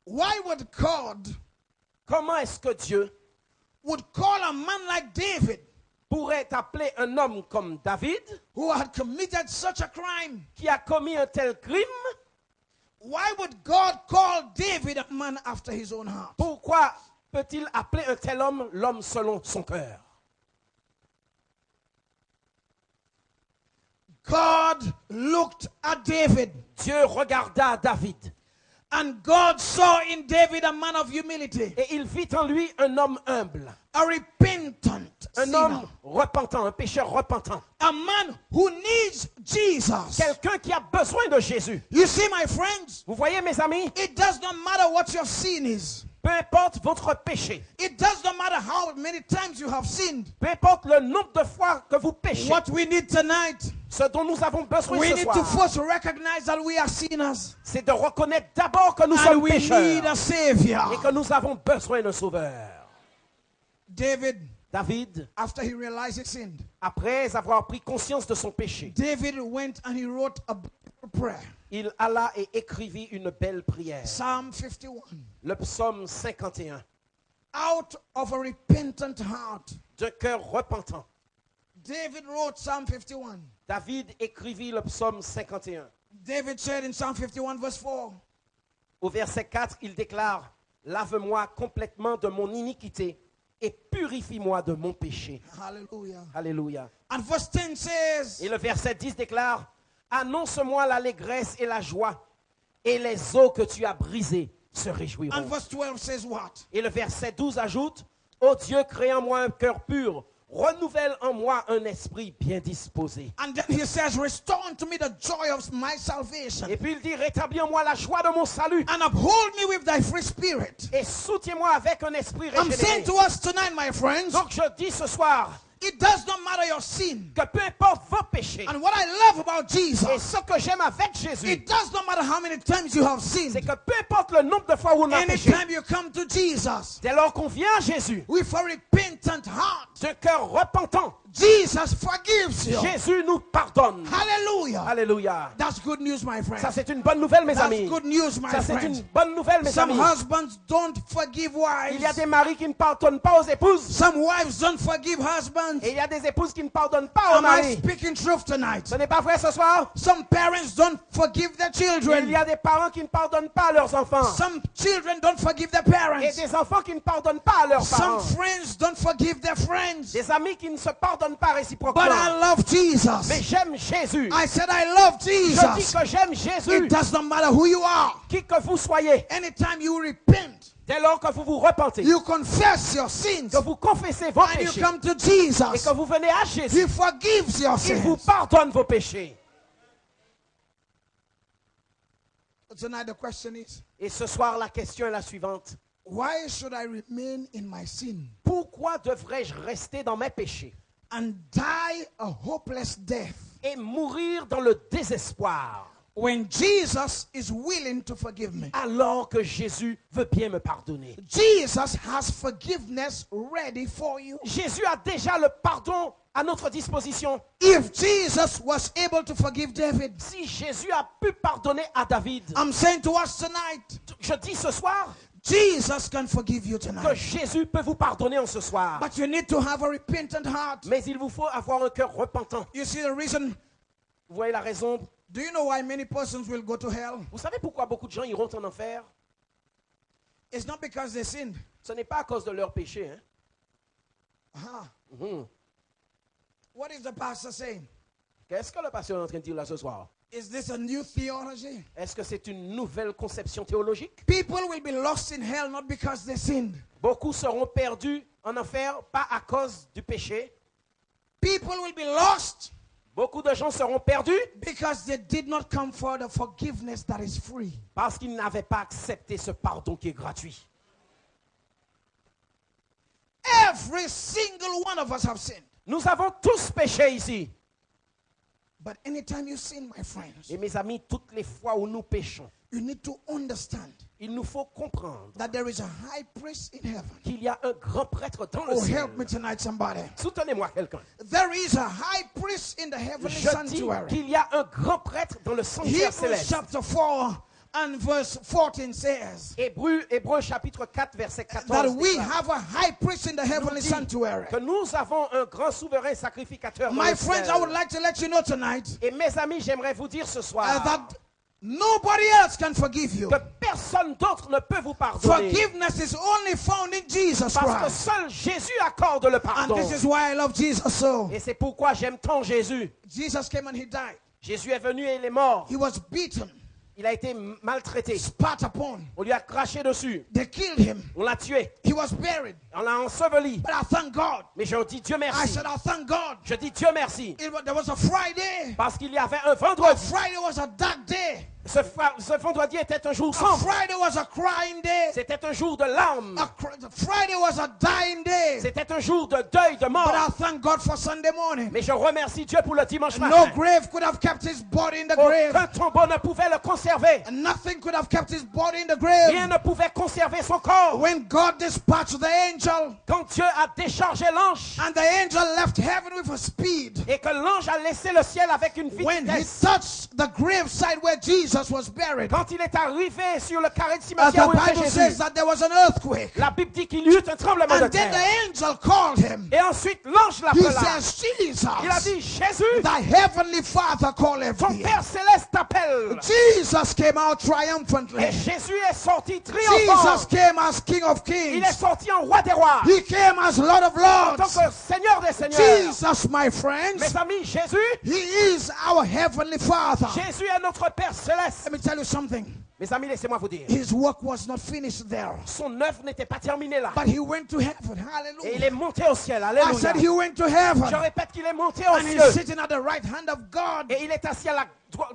Why would God Comment est-ce que Dieu would call a man like David, pourrait appeler un homme comme David, who had committed such a crime? qui a commis un tel crime? Why would God call David a man after his own heart? Pourquoi peut-il appeler un tel homme l'homme selon son cœur? God looked at David, Dieu regarda David and God saw in David a man of humility, et il vit en lui un homme humble, a repentant un sinner, homme repentant, un pécheur repentant, a man who needs Jesus. quelqu'un qui a besoin de Jésus. You see, my friends, Vous voyez, mes amis, it does not matter what your sin is. peu importe votre péché, It does not matter how many times you have sinned. peu importe le nombre de fois que vous péchez, What we need tonight, ce dont nous avons besoin we ce need to soir, first recognize that we are sinners c'est de reconnaître d'abord que nous and sommes we need pécheurs a savior. et que nous avons besoin d'un sauveur. David, David, after he realized he sinned, après avoir pris conscience de son péché, David went and he wrote a beautiful prayer. il alla et écrivit une belle prière. Psalm 51. Le psaume 51, Out of a repentant heart, d'un cœur repentant. David wrote Psalm 51. David écrivit le psaume 51. David said in Psalm 51 verse 4, Au verset 4, il déclare, « Lave-moi complètement de mon iniquité et purifie-moi de mon péché. hallelujah. » Alléluia. And verse 10 says, Et le verset 10 déclare, « Annonce-moi l'allégresse et la joie, et les eaux que tu as brisées se and réjouiront. verse 12 says what? » Et le verset 12 ajoute, « Ô Dieu, crée en moi un cœur pur, renouvelle en moi un esprit bien disposé. » And then he says, restore unto me the joy of my salvation, Et puis il dit, « Rétablis en moi la joie de mon salut, and uphold me with thy free spirit. et soutiens-moi avec un esprit I'm saying régénéré. to us tonight, my » friends, Donc je dis ce soir, it does not matter your sin. que peu importe vos péchés, And what I love about et Jesus, ce que j'aime avec Jésus, it does not matter how many times you have c'est sinned. que peu importe le nombre de fois où on a péché, Anytime you come to Jesus dès lors qu'on vient à Jésus, with a repentant heart, d'un cœur repentant, Jesus forgives you. Jésus nous pardonne. Hallelujah. Alléluia. That's good news, my friend. Ça, c'est une bonne nouvelle, mes That's amis. good news, my Ça, c'est friend. une bonne nouvelle, mes Some amis. husbands don't forgive wives. Il y a des maris qui ne pardonnent pas aux épouses. Some wives don't forgive husbands. Et il y a des épouses qui ne pardonnent pas aux Am I maris. speaking truth tonight? Ce n'est pas vrai ce soir? Some parents don't forgive their Il children. y a des parents qui ne pardonnent pas à leurs enfants. Some children don't forgive their Et parents. des enfants qui ne pardonnent pas à leurs Some parents. friends don't forgive their friends. Des amis qui ne se pardonnent pas réciproquement. But I love Mais Jesus. j'aime Jésus. I said I love Je dis Jesus. que j'aime Jésus. It does not matter who you are. Qui que vous soyez, Anytime you repent, dès lors que vous vous repentez, you confess your sins, que vous confessez vos and you péchés come to et Jesus, que vous venez à Jésus, He forgives your il vous sins. pardonne vos péchés. Tonight the question is, Et ce soir, la question est la suivante. why should I remain in my sin Pourquoi devrais-je rester dans mes péchés and die a hopeless death et mourir dans le désespoir when Jesus is willing to forgive me? alors que Jésus veut bien me pardonner? Jesus has forgiveness ready for you. Jésus a déjà le pardon à notre disposition. If Jesus was able to forgive David, Si Jésus a pu pardonner à David, I'm saying to us tonight, je dis ce soir Jesus can forgive you que tonight. Jésus peut vous pardonner en ce soir. But you need to have a repentant heart. Mais il vous faut avoir un cœur repentant. You see the reason? Vous voyez la raison? Do you know why many persons will go to hell? Vous savez pourquoi beaucoup de gens iront en enfer? It's not because they sinned. Ce n'est pas à cause de leur péché. Hein? Uh-huh. Mhm. What is the pastor saying? Qu'est-ce que le pasteur est en train de dire là ce soir? Is this a new theology? Est-ce que c'est une nouvelle conception théologique? People will be lost in hell not because they sinned. Beaucoup seront perdus en enfer, pas à cause du péché. People will be lost Beaucoup de gens seront perdus because they did not come for the forgiveness that is free. parce qu'ils n'avaient pas accepté ce pardon qui est gratuit. Every single one of us have sinned. Nous avons tous péché ici. But anytime you sin, my friends, Et mes amis, toutes les fois où nous péchons, you need to understand il nous faut comprendre that there is a high priest in heaven. qu'il y a un grand prêtre dans le Oh, ciel. help me tonight, somebody. Soutenez-moi quelqu'un. There is a high priest in the heavenly Je dis sanctuary. qu'il y a un grand prêtre dans le sanctuaire Hebrews céleste. chapter 4 and verse 14 says Hébreux chapitre 4 verset 14 that we déclare have a high priest in the heavenly dit sanctuary. que nous avons un grand souverain sacrificateur dans My le friends, ciel. I would like to let you know tonight Et mes amis, j'aimerais vous dire ce soir that nobody else can forgive you. que personne d'autre ne peut vous pardonner. Forgiveness is only found in Jesus Parce que Christ. seul Jésus accorde le And pardon. this is why I love Jesus so. Et c'est pourquoi j'aime tant Jésus. Jesus came and he died. Jésus est venu et il est mort. He was beaten, Il a été maltraité. spat upon. On lui a craché dessus. They killed him. On l'a tué. He was buried. On l'a enseveli. But I thank God. Mais je dis Dieu I merci. said, I thank God. Je dis Dieu merci. There was a Friday. Parce qu'il y avait un A vendredi. Friday was a dark day. Ce vendredi était un jour A sombre. Friday was a crying day. C'était un jour de larmes. Friday was a dying day. C'était un jour de deuil, de But mort. I thank God for Sunday morning. Mais je remercie Dieu pour le dimanche No matin. grave could have kept his body in the grave. Aucun tombeau ne pouvait le conserver. And nothing could have kept his body in the Rien grave. ne pouvait conserver son corps. When God dispatched the angel, Quand Dieu a déchargé l'ange and the angel left heaven with a speed, et que l'ange a laissé le ciel avec une when he vitesse. touched the graveside where Jesus was buried, Quand il est arrivé sur le carré de the cimetière où était Bible Jésus, says that there was an earthquake. la Bible dit qu'il y eut un tremblement de And then terre. the angel called him. Et ensuite l'ange He l'appela. says, Il a Jesus, dit, Jésus, thy heavenly Father calleth ton thee. Père céleste t'appelle. Jesus came out Et triumphantly. Jésus est sorti triomphant. Jesus came as King of Il est Kings. sorti en roi des rois. He came as Lord of En tant Lords. que Seigneur des seigneurs. Jesus, my friends, Mes amis, Jésus, He is our heavenly Father. Jésus est notre Père céleste. Let me tell you something. Mes amis, laissez-moi vous dire. His work was not finished there, Son œuvre n'était pas terminée là. but He went to heaven. Et il Hallelujah. est monté au ciel. I Alléluia. said He went to Je heaven, répète qu'il est monté au and He's ciel. sitting at the right hand of God, Et il est assis à la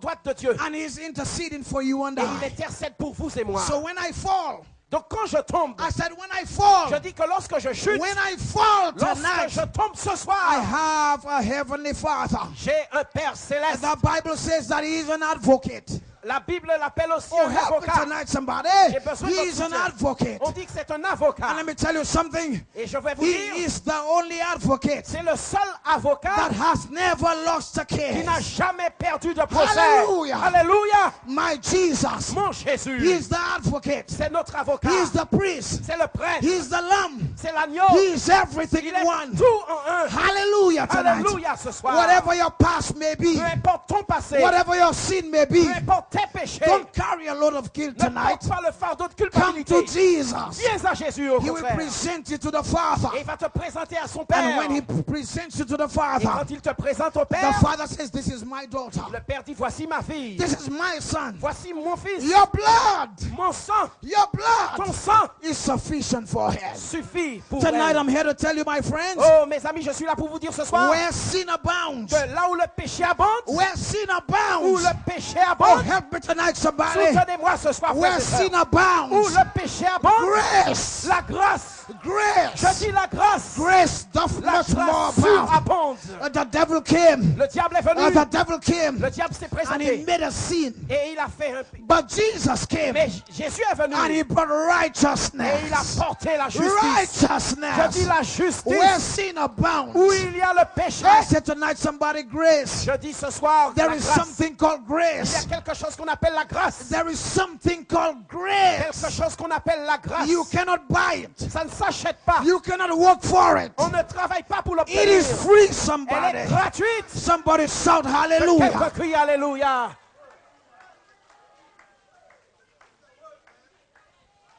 droite de Dieu. and He's interceding for you and Et il I. intercède pour vous et moi. So when I fall, Donc quand je tombe, I said when I fall, je dis que lorsque je chute, when I fall lorsque tonight, je tombe ce I soir, have a heavenly Father. j'ai un Père céleste. The Bible says that He is an advocate. La Bible l'appelle aussi Oh, un help me avocat. tonight, somebody. J'ai besoin de votre He's an soutien. advocate. On dit que c'est un avocat. And let me tell you something. Et je vais vous He dire, is the only advocate c'est le seul avocat that has never lost a qui n'a case. jamais perdu de procès. Hallelujah. Alléluia. My Jesus. Mon He Jésus, is the advocate. c'est notre avocat. He is the priest. C'est le prêtre. He is the lamb. C'est l'agneau. He is everything Il in est one. tout en un. Hallelujah tonight. Alléluia ce soir. Whatever your past may be, Peu importe ton passé, whatever your sin may be, peu importe tes péchés, don't carry a load of guilt ne tonight. porte pas le fardeau de Come to culpabilité. Jesus. Viens à Jésus au He will contraire. present you to the Father. Et il va te présenter à son And Père. when he presents you to the Et Father, quand il te présente au the Père, Father says, "This is my daughter. le Père dit, voici ma fille. This is my son. Voici mon fils. Your blood, Mon sang, your ton blood sang is sufficient for him." suffit pour Tonight elle. I'm here to tell you, my friends, Oh, mes amis, je suis là pour vous dire ce soir where sin abounds, que là où le péché abonde, where sin où abounds, le péché oh, abonde, help me tonight, somebody, soutenez-moi ce soir, frères where et sin sœurs. Où abounds, le péché abonde, grace, la grâce, je grace, dis la grâce, grace doth la much more grâce abound. surabonde. The devil came, Le diable est venu, the devil came, le diable s'est and he présenté made a sin. et il a fait un... But Jesus came, Mais Jésus est venu and he brought et il a righteousness. porté la justice. Je dis Righteousness. la justice Where sin abounds. où il y a le péché. I said tonight, somebody, grace. Je dis ce soir, There la is grâce. something called Il y a grace. quelque chose qu'on appelle la grâce. There is something called Quelque grace. chose qu'on appelle la grâce. You cannot buy it. Ça ne s'achète pas. You cannot work for it. On ne travaille pas pour It l'obtenir. is free, Elle est somebody. gratuite. Somebody shout Quelqu'un hallelujah. crie alléluia.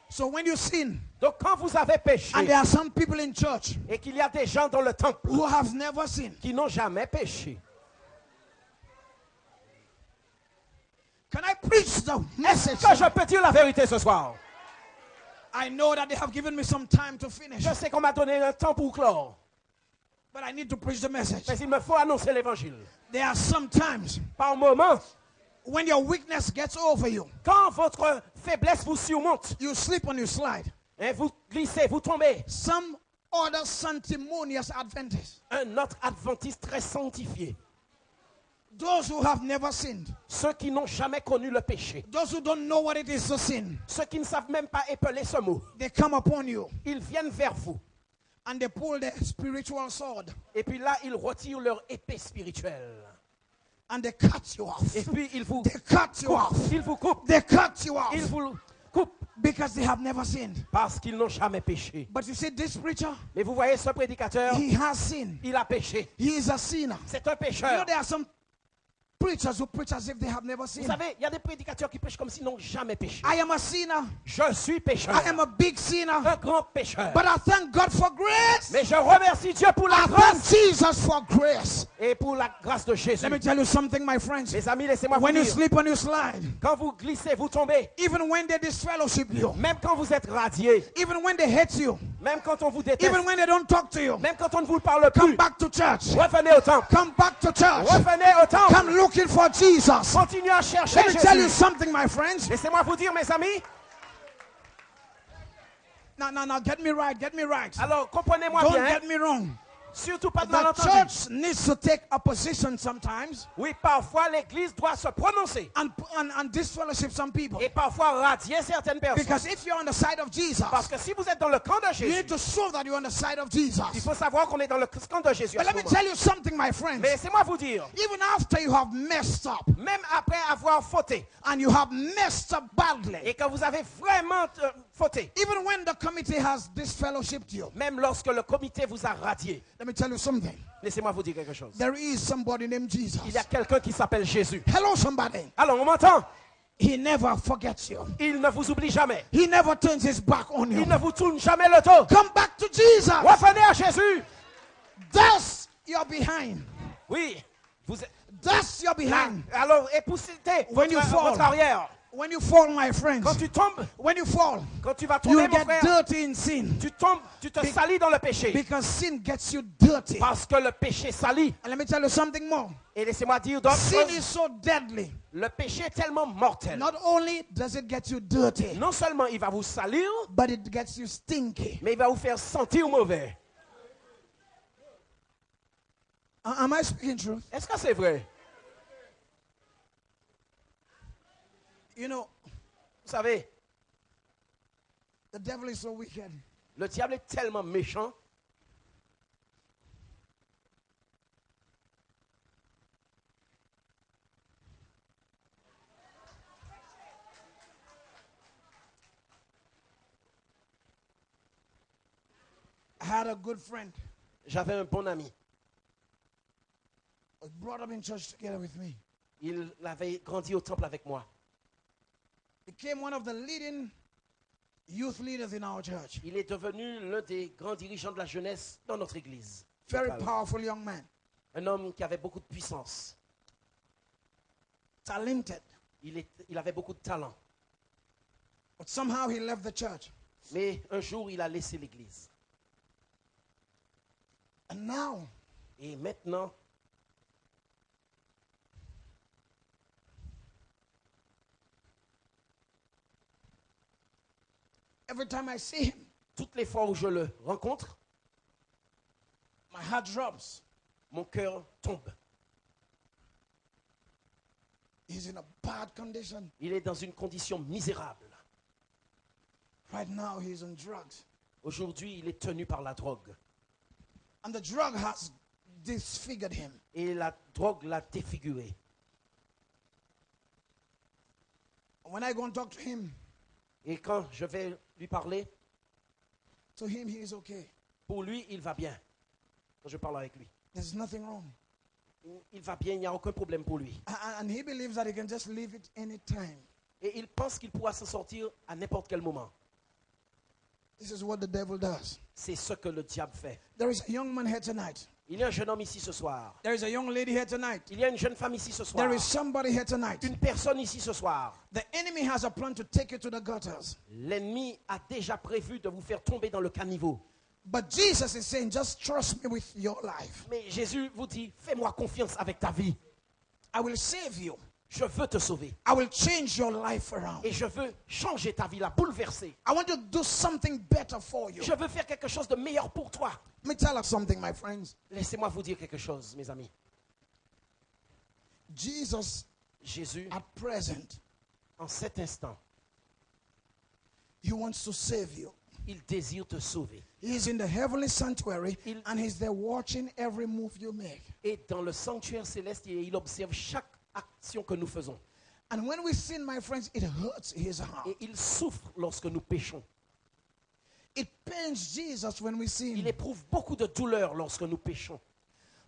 So when you sin, Donc quand vous avez péché and there are some people in church et qu'il y a des gens dans le temple who have never sinned, qui n'ont jamais péché, can I preach the est-ce message? que je peux dire la vérité ce soir? I know that they have given me some time to finish, Je sais qu'on m'a donné un temps pour clore, but I need to preach the message. mais il me faut annoncer l'évangile. There are some times Par moment, when your weakness gets over you, quand votre faiblesse vous surmonte, you slip and you slide. et vous glissez, vous tombez, Some other sanctimonious Adventists, un autre adventiste très sanctifié, those who have never sinned, ceux qui n'ont jamais connu le péché, those who don't know what it is to sin, ceux qui ne savent même pas épeler ce mot, they come upon you ils viennent vers vous. and they pull their spiritual sword Et puis là, ils retirent leur épée spirituelle. and they cut you off. Et puis ils vous They cut you off. coupent. Ils vous coupent. They cut you off Ils vous coupent because they have never sinned. parce qu'ils n'ont jamais péché. But you see, this preacher, Mais vous voyez ce prédicateur, he has sinned. il a péché. He is a sinner. C'est un You know, pécheur. there are some preachers who preach as if they have never Vous sinned. savez, il y a des prédicateurs qui prêchent comme s'ils n'ont jamais péché. I am a sinner. Je suis pécheur. I am a big sinner. Un grand pécheur. But I thank God for grace. Mais je remercie Dieu pour la I thank grâce Jesus for grace. et pour la grâce de Jésus. Let me tell you something, my friends. Mes amis, laissez-moi vous When you dire, sleep and you slide, quand vous glissez, vous tombez, even when they disfellowship you, même quand vous êtes radié, even when they hate you, même quand on vous déteste, even when they don't talk to you, même quand on ne vous parle come plus, back to church. revenez au temple. Come back to church. Revenez au temple. Come looking for Jesus. Continuez à chercher Let me tell you Jésus. something, my friends. Laissez-moi vous dire, mes amis. Now, get me right, get me right. Alors, comprenez-moi Don't bien. get me wrong. Surtout pas de The malentendu. church needs to take a position sometimes Oui, parfois l'église doit se prononcer and disfellowship some people. et parfois radier certaines personnes. Because if you're on the side of Jesus, Parce que si vous êtes dans le camp de you Jésus, need to show that you're on the side of il Jesus. faut savoir qu'on est dans le camp de Jésus. à But ce let me moment. tell you something, my friends. Mais laissez-moi vous dire, Even after you have messed up même après avoir fauté, and you have messed up badly, et que vous avez vraiment fauté, even when the committee has disfellowshipped you, même lorsque le comité vous a radié, let me tell you something. laissez-moi vous dire quelque chose. There is somebody named Jesus. Il y a quelqu'un qui s'appelle Jésus. Hello, somebody. Alors, on m'entend? He never forgets you. Il ne vous oublie jamais. He never turns his back on you. Il ne vous tourne jamais le dos. Come back to Jesus. Revenez à Jésus. Thus you're behind. Oui. Vous êtes Thus you're là. behind. Alors, époussez When you fall. votre arrière. When you fall, my friends, Quand tu tombes, when you fall, quand tu vas tomber, you mon get frère, dirty in sin tu tombes, tu te salis dans le péché. because sin gets you dirty. Parce que le péché salit. And let me tell you something more. Et laissez-moi dire d'autres Sin choses. is so deadly. Le péché est tellement mortel. Not only does it get you dirty, Non seulement il va vous salir, but it gets you stinky. mais il va vous faire sentir mauvais. Am I speaking truth? Est-ce que c'est vrai? Vous savez, the devil is so wicked. le diable est tellement méchant. I had a good friend. J'avais un bon ami. Was brought up in church together with me. Il avait grandi au temple avec moi. Became one of the leading youth leaders in our church. Il est devenu l'un des grands dirigeants de la jeunesse dans notre église. Very locale. powerful young man. Un homme qui avait beaucoup de puissance. Talented. Il avait beaucoup de talent. But somehow he left the church. Mais un jour, il a laissé l'église. And now, Et maintenant, every time I see him, toutes les fois où je le rencontre, my heart drops. mon cœur tombe. He's in a bad condition. Il est dans une condition misérable. Right now, he's on drugs. Aujourd'hui, il est tenu par la drogue. And the drug has disfigured him. Et la drogue l'a défiguré. When I go and talk to him, Et quand je vais lui parler, to him, he is okay. pour lui, il va bien. Quand je parle avec lui, There's nothing wrong. il va bien, il n'y a aucun problème pour lui. And he believes that he can just leave it anytime. Et il pense qu'il pourra s'en sortir à n'importe quel moment. This is what the devil does. C'est ce que le diable fait. There is a young man here tonight. Il y a un jeune homme ici ce soir. There is a young lady here tonight. Il y a une jeune femme ici ce soir. There is somebody here tonight. Une personne ici ce soir. The enemy has a plan to take you to the gutters. L'ennemi a déjà prévu de vous faire tomber dans le caniveau. But Jesus is saying, just trust me with your life. Mais Jésus vous dit, fais-moi confiance avec ta vie. I will save you. Je veux te sauver. I will change your life around. Et je veux changer ta vie, la bouleverser. I want to do something better for you. Je veux faire quelque chose de meilleur pour toi. Let me tell us something, my friends. Laissez-moi vous dire quelque chose, mes amis. Jesus, Jésus, at present, en cet instant, he wants to save you. il désire te sauver. He is in the heavenly sanctuary Il- and he's there watching every move you make. Et dans le sanctuaire céleste, il observe chaque action que nous faisons. And when we sin, my friends, it hurts his heart. Et il souffre lorsque nous péchons. It pains Jesus when we Il sin. éprouve beaucoup de douleur lorsque nous péchons.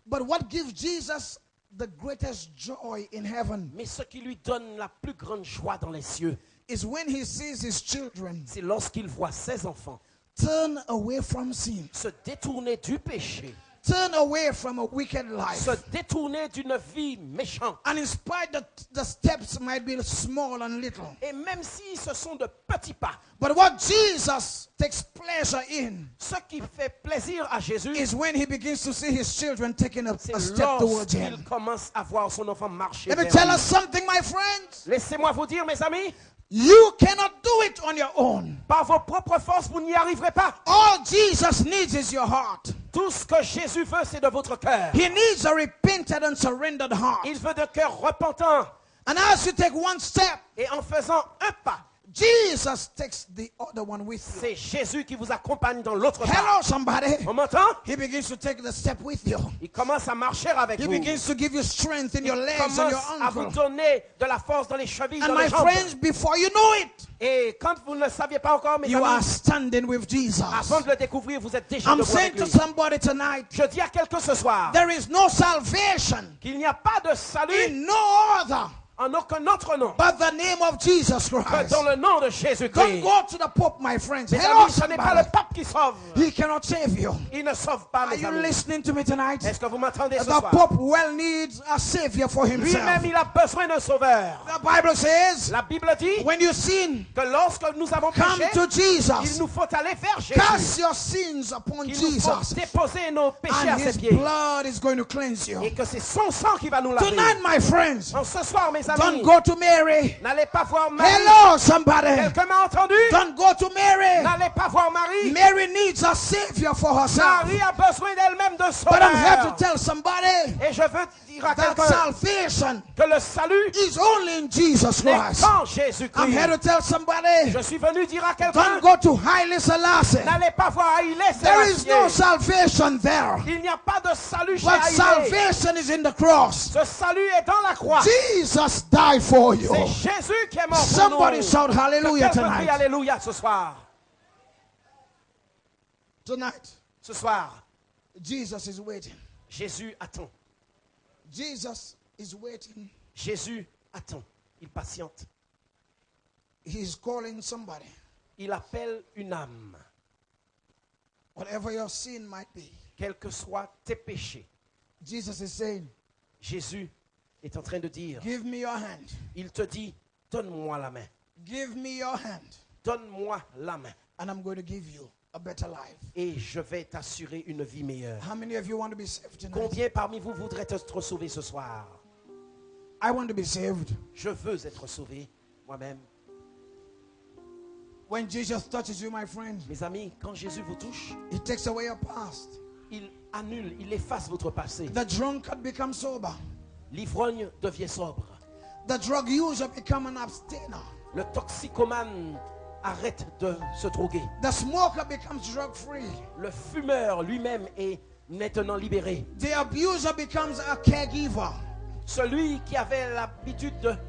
But what gives Jesus the greatest joy in heaven Mais ce qui lui donne la plus grande joie dans les cieux, is when he sees his children c'est lorsqu'il voit ses enfants turn away from sin, se détourner du péché, turn away from a wicked se life. détourner d'une vie méchante. And in spite that the steps might be small and little, Et même si ce sont de petits pas, but what Jesus takes pleasure in ce qui fait plaisir à Jésus, is when he begins to see his children taking a c'est step towards lorsqu'il him. commence à voir son enfant marcher Let me vers tell lui. us something, my friends. Laissez-moi vous dire, mes amis, You cannot do it on your own. par vos propres forces, vous n'y arriverez pas. All Jesus needs is your heart. Tout ce que Jésus veut, c'est de votre cœur. He needs a repentant and surrendered heart. Il veut de cœur repentant. And as you take one step, Et en faisant un pas, Jesus takes the other one with you. c'est Jésus qui vous accompagne dans l'autre pas. Hello, somebody. On m'entend? He begins to take the step with you. Il commence à marcher avec He vous. begins to give you strength in your Il legs and commence your à vous ankle. donner de la force dans les chevilles, And dans my les jambes. friends, before you know it, Et quand vous ne le saviez pas encore, mes you are amis, standing with Jesus. avant de le découvrir, vous êtes déjà I'm debout saying avec to lui. somebody tonight, Je dis à quelqu'un ce soir there is no salvation qu'il n'y a pas de salut in no other en aucun autre nom but the name of Jesus que Christ. dans le nom de Don't Jésus-Christ. go to the Pope, my friends. Mes Hello, amis, ce n'est pas somebody. le pape qui sauve. He cannot save you. Il ne sauve pas, Are mes you amis. listening to me tonight? Est-ce que vous m'entendez ce The soir? Pope well needs a savior for himself. Lui-même, il a besoin d'un sauveur. The Bible says, La Bible dit when you sin, que lorsque nous avons come péché, to il Jesus. nous faut aller vers Jésus. Cast your sins upon Il nous faut Jesus. déposer nos péchés à And ses his pieds. blood is going to cleanse you. Et que c'est son sang qui va nous laver. Tonight, my friends, En ce soir, mes amis, Don't go to Mary. n'allez pas voir Marie. Hello, somebody. Quelqu'un m'a entendu? Don't go to Mary. N'allez pas voir Marie. Mary needs a savior for herself. Marie a besoin d'elle-même de But I'm here to sauveur. tell somebody Et je veux dire à that quelqu'un salvation que le salut is only in Jesus n'est Christ. qu'en I'm Jésus-Christ. here to tell somebody, Je suis venu dire à quelqu'un, don't go to Haile Selassie. n'allez pas voir Haïlé There is no Sélassié. salvation there. Il n'y a pas de salut chez But Haïlé. salvation is in the cross. Ce salut est dans la croix. Jesus died for you. C'est Jésus qui est mort pour Somebody nous. shout hallelujah Quelqu'un crie tonight. alléluia ce soir. Tonight, Ce soir, Jesus is waiting. Jésus attend. Jesus is waiting. Jésus attend. Il patiente. He's calling somebody. Il appelle une âme. Whatever your sin might be, Quels que soient tes péchés. Jesus is saying, Jésus est en train de dire, give me your hand. il te dit, donne-moi la main. Give me your hand. Donne-moi la main. And I'm going to give you a better life. Et je vais t'assurer une vie meilleure. How many of you want to be saved tonight? Combien parmi vous voudraient être sauvés ce soir? I want to be saved. Je veux être sauvé moi-même. When Jesus touches you, my friend, Mes amis, quand Jésus vous touche, he takes away your past. il annule, il efface votre passé. The drunkard becomes sober. L'ivrogne devient sobre. The drug user becomes an abstainer. Le toxicomane arrête de se droguer. The smoker becomes drug free. Le fumeur lui-même est maintenant libéré. The abuser becomes a caregiver. Celui qui avait l'habitude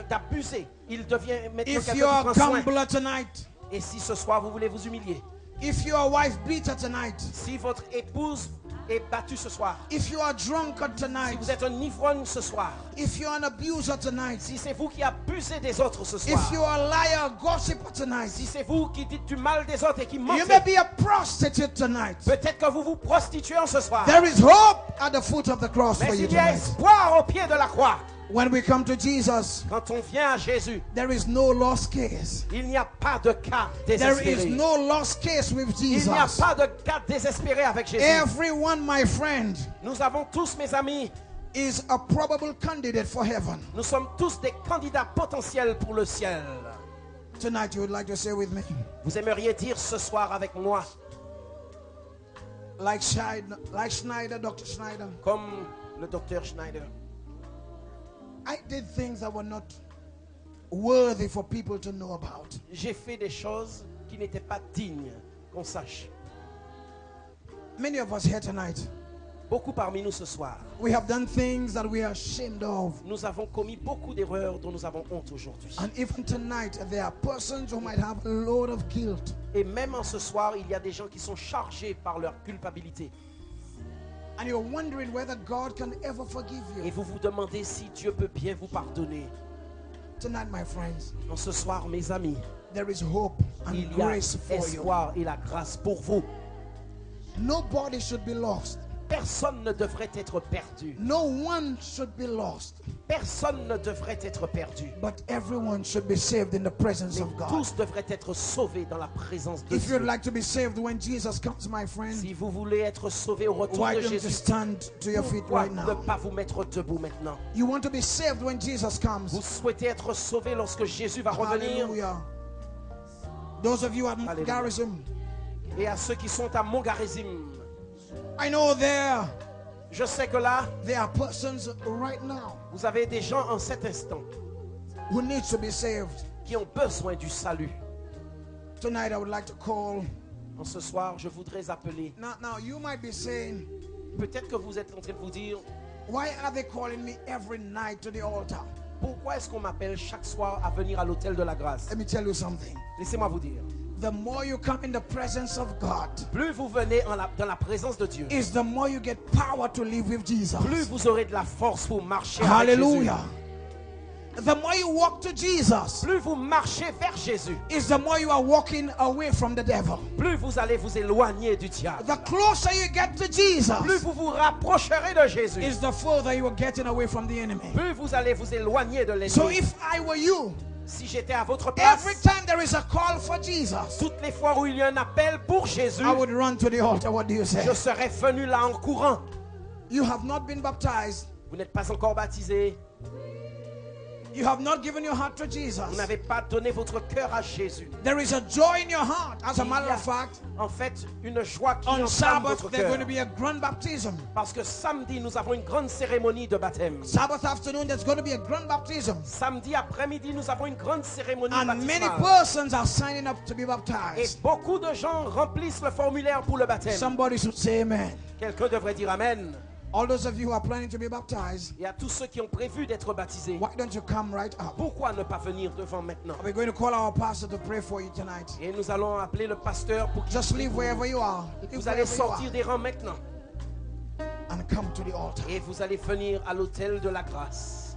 d'abuser, il devient maintenant If quelqu'un you're a qui prend soin. gambler tonight, Et si ce soir vous voulez vous humilier, if you're a wife beater tonight, si votre épouse est battue ce soir, if you're a drunkard si tonight, vous êtes un ivrogne ce soir, if you're an abuser tonight, si c'est vous qui abusez des autres ce soir, if you're a liar, a gossiper tonight, si c'est vous qui dites du mal des autres et qui you mentez, may be a prostitute tonight. peut-être que vous vous prostituez en ce soir. There is hope at the foot of the cross for Mais you il y a tonight. espoir au pied de la croix. When we come to Jesus, Quand on vient à Jésus, there is no lost case. il n'y a pas de cas There désespéré. is no lost case with Il n'y a Jesus. pas de cas désespéré avec Jésus. Everyone, my friend, Nous avons tous, mes amis, is a probable candidate for heaven. nous sommes tous des candidats potentiels pour le ciel. Tonight, you would like to say with me, Vous aimeriez dire ce soir avec moi, like Schneider, Dr. Schneider, comme le docteur Schneider, I did things that were not worthy for people to know about. j'ai fait des choses qui n'étaient pas dignes qu'on sache. Many of us here tonight, Beaucoup parmi nous ce soir, we have done things that we are ashamed of. nous avons commis beaucoup d'erreurs dont nous avons honte aujourd'hui. And even tonight, there are persons who might have a load of guilt. Et même en ce soir, il y a des gens qui sont chargés par leur culpabilité. And you're wondering whether God can ever forgive Et you. vous vous demandez si Dieu peut bien vous pardonner. Tonight, my friends, En ce soir, mes amis, there is hope and il y a grace for you. espoir et la grâce pour vous. Nobody should be lost. Personne ne devrait être perdu. No one should be lost. Personne ne devrait être perdu. But everyone should be saved in the presence Mais of God. tous devraient être sauvés dans la présence de If you'd Dieu. like to be saved when Jesus comes, my friend, Si vous voulez être sauvés au retour why de don't you Jésus, stand to your feet pourquoi right ne now? pas vous mettre debout maintenant? You want to be saved when Jesus Vous comes. souhaitez être sauvés lorsque Jésus va revenir? Hallelujah. Those of you at Hallelujah. Garrison, Et à ceux qui sont à Montgarizim, I know je sais que là, there are persons right now vous avez des gens en cet instant who need to be saved. qui ont besoin du salut. Tonight, I would like to call. En ce soir, je voudrais appeler. Now you might be saying, Peut-être que vous êtes en train de vous dire, why are they calling me every night to the altar? pourquoi est-ce qu'on m'appelle chaque soir à venir à l'autel de la grâce? Let me tell you something. Laissez-moi vous dire. The more you come in the presence of God, Plus vous venez dans la présence de Dieu, is the more you get power to live with Jesus. plus vous aurez de la force pour marcher avec Jésus. Hallelujah. The more you walk to Jesus, Plus vous marchez vers Jésus, is the more you are walking away from the devil. plus vous allez vous éloigner du diable. The closer you get to Plus Jesus, vous vous rapprocherez de Jésus, is the further you are getting away from the enemy. plus vous allez vous éloigner de So l'ennemi. if I were you, Si j'étais à votre place, every time there is a call for Jesus, toutes les fois où il y a un appel pour Jésus, I would run to the altar. What do you say? je serais venu là en courant. You have not been baptized. Vous n'êtes pas encore baptisé. You have not given your heart to Vous Jesus. n'avez pas donné votre cœur à Jésus. There is a joy in your heart. As a Il y matter a, of fact, en fait, une joie qui on entame Sabbath votre there's cœur. going to be a grand baptism. Parce que samedi, nous avons une grande cérémonie de baptême. Sabbath afternoon there's going to be a grand baptism. Samedi après-midi, nous avons une grande cérémonie And many baptismale. persons are signing up to be Et baptized. beaucoup de gens remplissent le formulaire pour le baptême. Somebody should say amen. Quelqu'un devrait dire Amen. All those of you who are planning to be baptized, Et à tous ceux qui ont prévu d'être baptisés, why don't you come right up? pourquoi ne pas venir devant maintenant? We're going to call our pastor to pray for you tonight. Et nous allons appeler le pasteur pour qu'il Just prie leave pour vous. wherever you are. Leave Vous allez wherever you are sortir des rangs maintenant. and come to the altar. Et vous allez venir à l'autel de la grâce.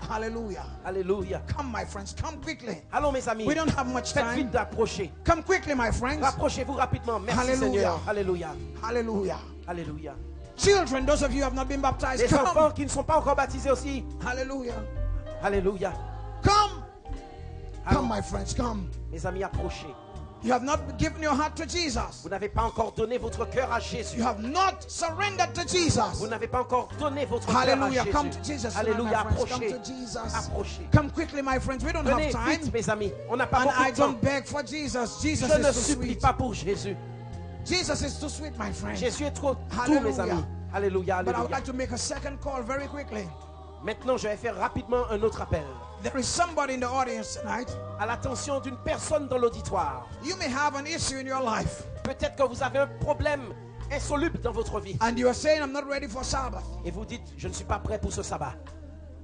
Hallelujah. Alléluia. Come, my friends. Come quickly. Allons mes amis, We don't have much faites vite time. d'approcher. Come quickly, my friends. Rapprochez-vous rapidement. Merci Hallelujah. Seigneur. Alléluia. Hallelujah. Alléluia. Children, those of you who have not been baptized, Les enfants come. qui ne sont pas encore baptisés aussi. Hallelujah. Alléluia. Come. Come, Allons, my friends. Come. mes amis, approchez. You have not given your heart to Jesus. Vous n'avez pas encore donné votre cœur à Jésus. You have not surrendered to Jesus. Vous n'avez pas encore donné votre cœur à Hallelujah. Come to Jésus. Jesus. tonight, Alléluia. my friends. Come Approchez. to Jesus. Approchez. Come quickly, my friends. We don't have Venez time. vite, mes amis. On n'a pas And beaucoup I de temps. don't beg for Jesus. Jesus Je ne is too supplie sweet. pas pour Jésus. Jesus is too sweet, my friend. Jésus est trop tout, Hallelujah. mes amis. Alléluia, But I would alléluia. like to make a second call very quickly. Maintenant, je vais faire rapidement un autre appel. There is somebody in the audience tonight. À l'attention d'une personne dans l'auditoire. You may have an issue in your life. Peut-être que vous avez un problème insoluble dans votre vie. And you are saying, I'm not ready for Sabbath. Et vous dites, je ne suis pas prêt pour ce sabbat.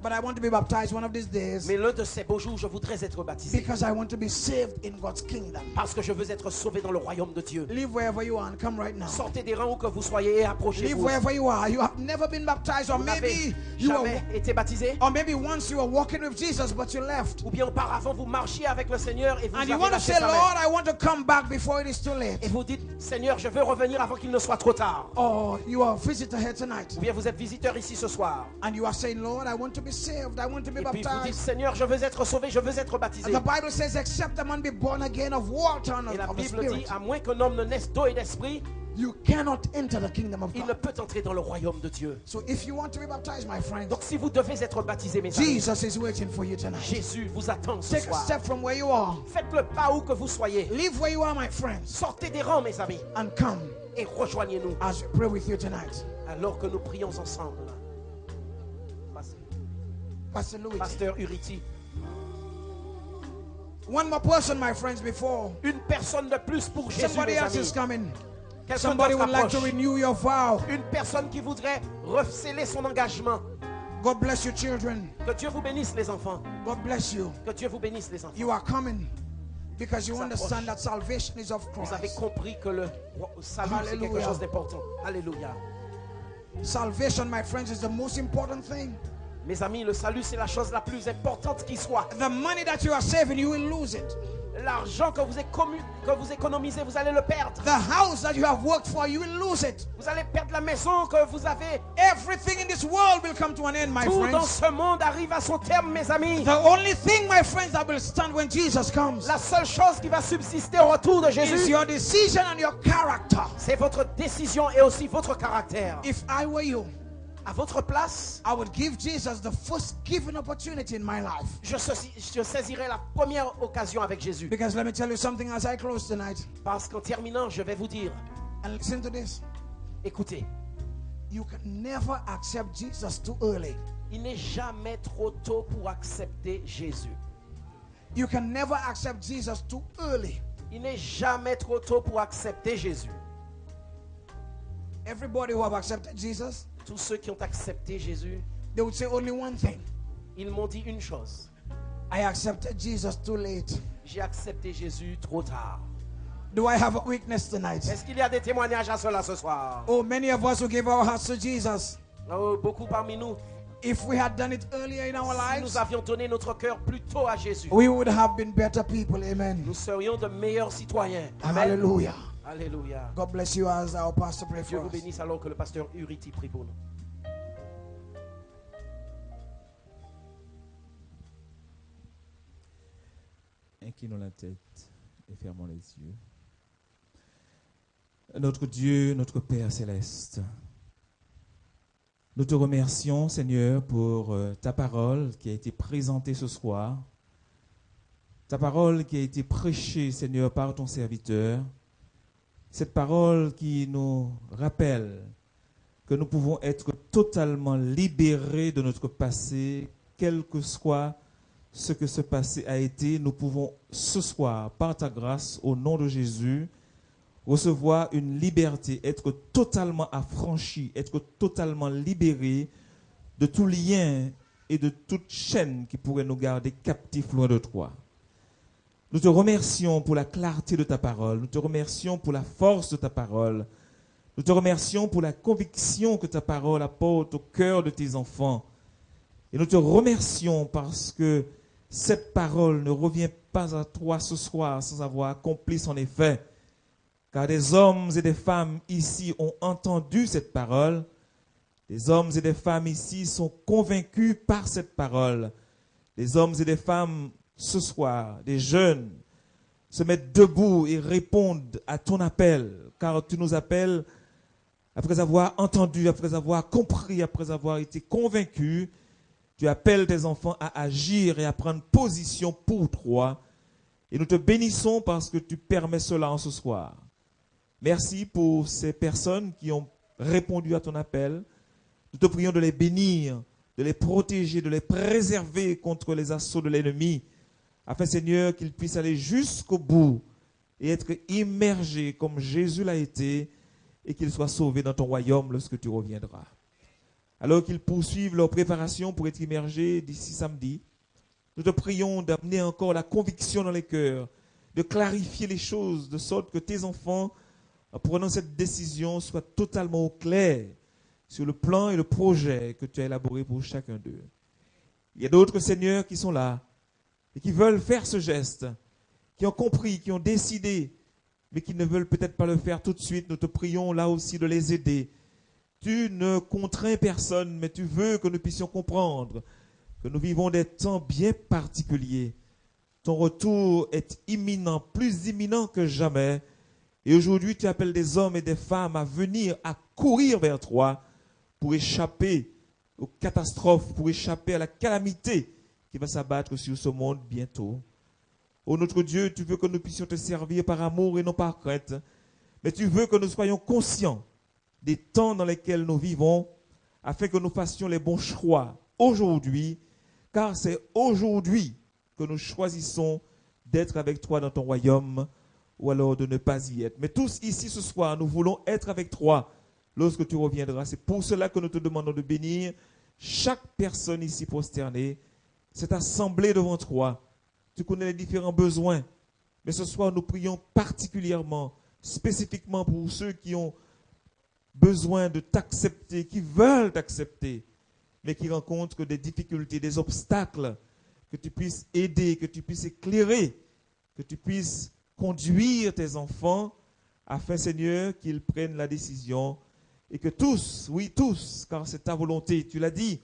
But I want to be baptized one of these days. Mais l'un de ces beaux jours, je voudrais être baptisé. Because I want to be saved in God's kingdom. Parce que je veux être sauvé dans le royaume de Dieu. Leave wherever you are and come right now. Sortez des rangs où que vous soyez et Leave approchez-vous. wherever you are. You have never been baptized, or Vous n'avez maybe you are, jamais été baptisé. or maybe once you were walking with Jesus, but you left. Ou bien auparavant, vous marchiez avec le Seigneur et vous And avez you want to lâché say, sa main. Lord, I want to come back before it is too late. Et vous dites, Seigneur, je veux revenir avant qu'il ne soit trop tard. Or you are a visitor here tonight. Ou bien vous êtes visiteur ici ce soir. And you are saying, Lord, I want to be saved. I want to be Et puis vous dites, baptized. Seigneur, je veux être sauvé, je veux être baptisé. And the Bible says, except a man be born again of water and Et la of the Bible dit, Spirit, à moins qu'un homme ne naisse d'eau et d'esprit, you cannot enter the kingdom of il ne God. peut entrer dans le royaume de Dieu. So if you want to be baptized, my friends, Donc si vous devez être baptisé, mes amis, Jesus is waiting for you tonight. Jésus vous attend ce Take a soir. step from where you are. Faites le pas où que vous soyez. Leave where you are, my friends, Sortez des rangs, mes amis, and come et rejoignez-nous as we pray with you tonight. alors que nous prions ensemble. Pastor Louis. Pasteur Uriti. One more person, my friends, before Une personne de plus pour Jésus, somebody mes else amis. is coming. Quelqu'un Somebody d'autre would like to approche. renew your vow. Une personne qui voudrait recéler son engagement. God bless you, children. Que Dieu vous bénisse, les enfants. God bless you. Que Dieu vous bénisse, les enfants. You are coming because you Ça understand approche. that salvation is of Vous avez Christ. compris que le salut, c'est quelque Alléluia. chose d'important. Alléluia. Salvation, my friends, is the most important thing. Mes amis, le salut, c'est la chose la plus importante qui soit. The money that you are saving, you will lose it. L'argent que vous économisez, vous allez le perdre. The house that you have worked for, you will lose it. Vous allez perdre la maison que vous avez. Everything in this world will come to an end, my Tout dans friends. ce monde arrive à son terme, mes amis. The only thing, my friends, that will stand when Jesus comes La seule chose qui va subsister au retour de is Jésus, your decision and your character. c'est votre décision et aussi votre caractère. If I were you, À votre place, I would give Jesus the first given opportunity in my life. je saisirai la première occasion avec Jésus. Because let me tell you something as I close tonight. Parce qu'en terminant, je vais vous dire, And listen to this. écoutez, You can never accept Jesus too early. il n'est jamais trop tôt pour accepter Jésus. You can never accept Jesus too early. Il n'est jamais trop tôt pour accepter Jésus. Everybody who have accepted Jesus, Tous ceux qui ont accepté Jésus, they would say only one thing. ils m'ont dit une chose. I accepted Jesus too late. J'ai accepté Jésus trop tard. Do I have a witness tonight? Est-ce qu'il y a des témoignages à cela ce soir? Oh, many of us who gave our hearts to Jesus, Oh, beaucoup parmi nous, if we had done it earlier in our si lives, nous avions donné notre cœur plus tôt à Jésus, we would have been better people. Amen. nous serions de meilleurs citoyens. Amen. Hallelujah. Alléluia. God bless you as our pastor pray Dieu for vous us. bénisse alors que le pasteur Uriti prie pour nous. Inclinons la tête et fermons les yeux. Notre Dieu, notre Père céleste, Nous te remercions, Seigneur, pour ta parole qui a été présentée ce soir. Ta parole qui a été prêchée, Seigneur, par ton serviteur. Cette parole qui nous rappelle que nous pouvons être totalement libérés de notre passé, quel que soit ce que ce passé a été. Nous pouvons ce soir, par ta grâce, au nom de Jésus, recevoir une liberté, être totalement affranchi, être totalement libéré de tout lien et de toute chaîne qui pourrait nous garder captifs loin de toi. Nous te remercions pour la clarté de ta parole, nous te remercions pour la force de ta parole, nous te remercions pour la conviction que ta parole apporte au cœur de tes enfants. Et nous te remercions parce que cette parole ne revient pas à toi ce soir sans avoir accompli son effet. Car des hommes et des femmes ici ont entendu cette parole. Des hommes et des femmes ici sont convaincus par cette parole. Des hommes et des femmes ce soir, des jeunes, se mettent debout et répondent à ton appel. Car tu nous appelles après avoir entendu, après avoir compris, après avoir été convaincus. Tu appelles tes enfants à agir et à prendre position pour toi. Et nous te bénissons parce que tu permets cela en ce soir. Merci pour ces personnes qui ont répondu à ton appel. Nous te prions de les bénir, de les protéger, de les préserver contre les assauts de l'ennemi, afin, Seigneur, qu'ils puissent aller jusqu'au bout et être immergés comme Jésus l'a été et qu'ils soient sauvés dans ton royaume lorsque tu reviendras. Alors qu'ils poursuivent leur préparation pour être immergés d'ici samedi, nous te prions d'amener encore la conviction dans les cœurs, de clarifier les choses de sorte que tes enfants, en prenant cette décision, soient totalement au clair sur le plan et le projet que tu as élaboré pour chacun d'eux. Il y a d'autres, Seigneur, qui sont là et qui veulent faire ce geste, qui ont compris, qui ont décidé, mais qui ne veulent peut-être pas le faire tout de suite. Nous te prions là aussi de les aider. Tu ne contrains personne, mais tu veux que nous puissions comprendre que nous vivons des temps bien particuliers. Ton retour est imminent, plus imminent que jamais. Et aujourd'hui, tu appelles des hommes et des femmes à venir, à courir vers toi pour échapper aux catastrophes, pour échapper à la calamité qui va s'abattre sur ce monde bientôt. Ô notre Dieu, tu veux que nous puissions te servir par amour et non par crainte, mais tu veux que nous soyons conscients des temps dans lesquels nous vivons, afin que nous fassions les bons choix aujourd'hui, car c'est aujourd'hui que nous choisissons d'être avec toi dans ton royaume, ou alors de ne pas y être. Mais tous ici ce soir, nous voulons être avec toi lorsque tu reviendras. C'est pour cela que nous te demandons de bénir chaque personne ici prosternée, cette assemblée devant toi. Tu connais les différents besoins, mais ce soir nous prions particulièrement, spécifiquement pour ceux qui ont besoin de t'accepter, qui veulent t'accepter, mais qui rencontrent des difficultés, des obstacles, que tu puisses aider, que tu puisses éclairer, que tu puisses conduire tes enfants afin, Seigneur, qu'ils prennent la décision et que tous, oui tous, car c'est ta volonté, tu l'as dit,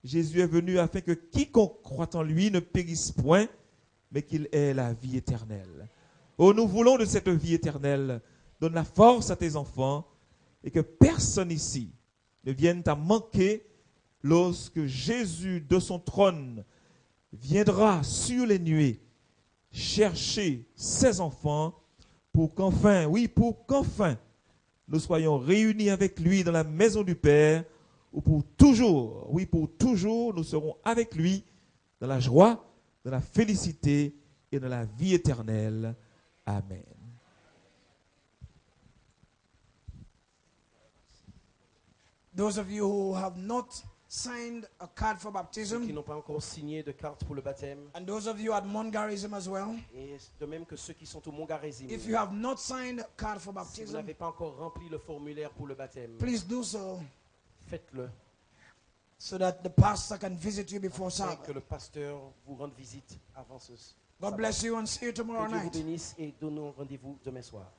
Jésus est venu afin que quiconque croit en lui ne périsse point, mais qu'il ait la vie éternelle. Oh, nous voulons de cette vie éternelle. Donne la force à tes enfants et que personne ici ne vienne à manquer lorsque Jésus de son trône viendra sur les nuées chercher ses enfants pour qu'enfin, oui, pour qu'enfin nous soyons réunis avec lui dans la maison du Père, où pour toujours, oui, pour toujours, nous serons avec lui dans la joie, dans la félicité et dans la vie éternelle. Amen. Those of you who have not signed a card for Ceux baptism, qui n'ont pas encore signé de carte pour le baptême, and those of you at Mongarism as well, et de même que ceux qui sont au Mongarésim, if you have not signed a card for si vous baptism, n'avez pas encore rempli le formulaire pour le baptême, please do so faites-le, so that the pastor can visit you before afin Sabbath. que le pasteur vous rende visite avant ce God sabbat. bless you and see you Que tomorrow Dieu vous night. bénisse et donne-nous rendez-vous demain soir.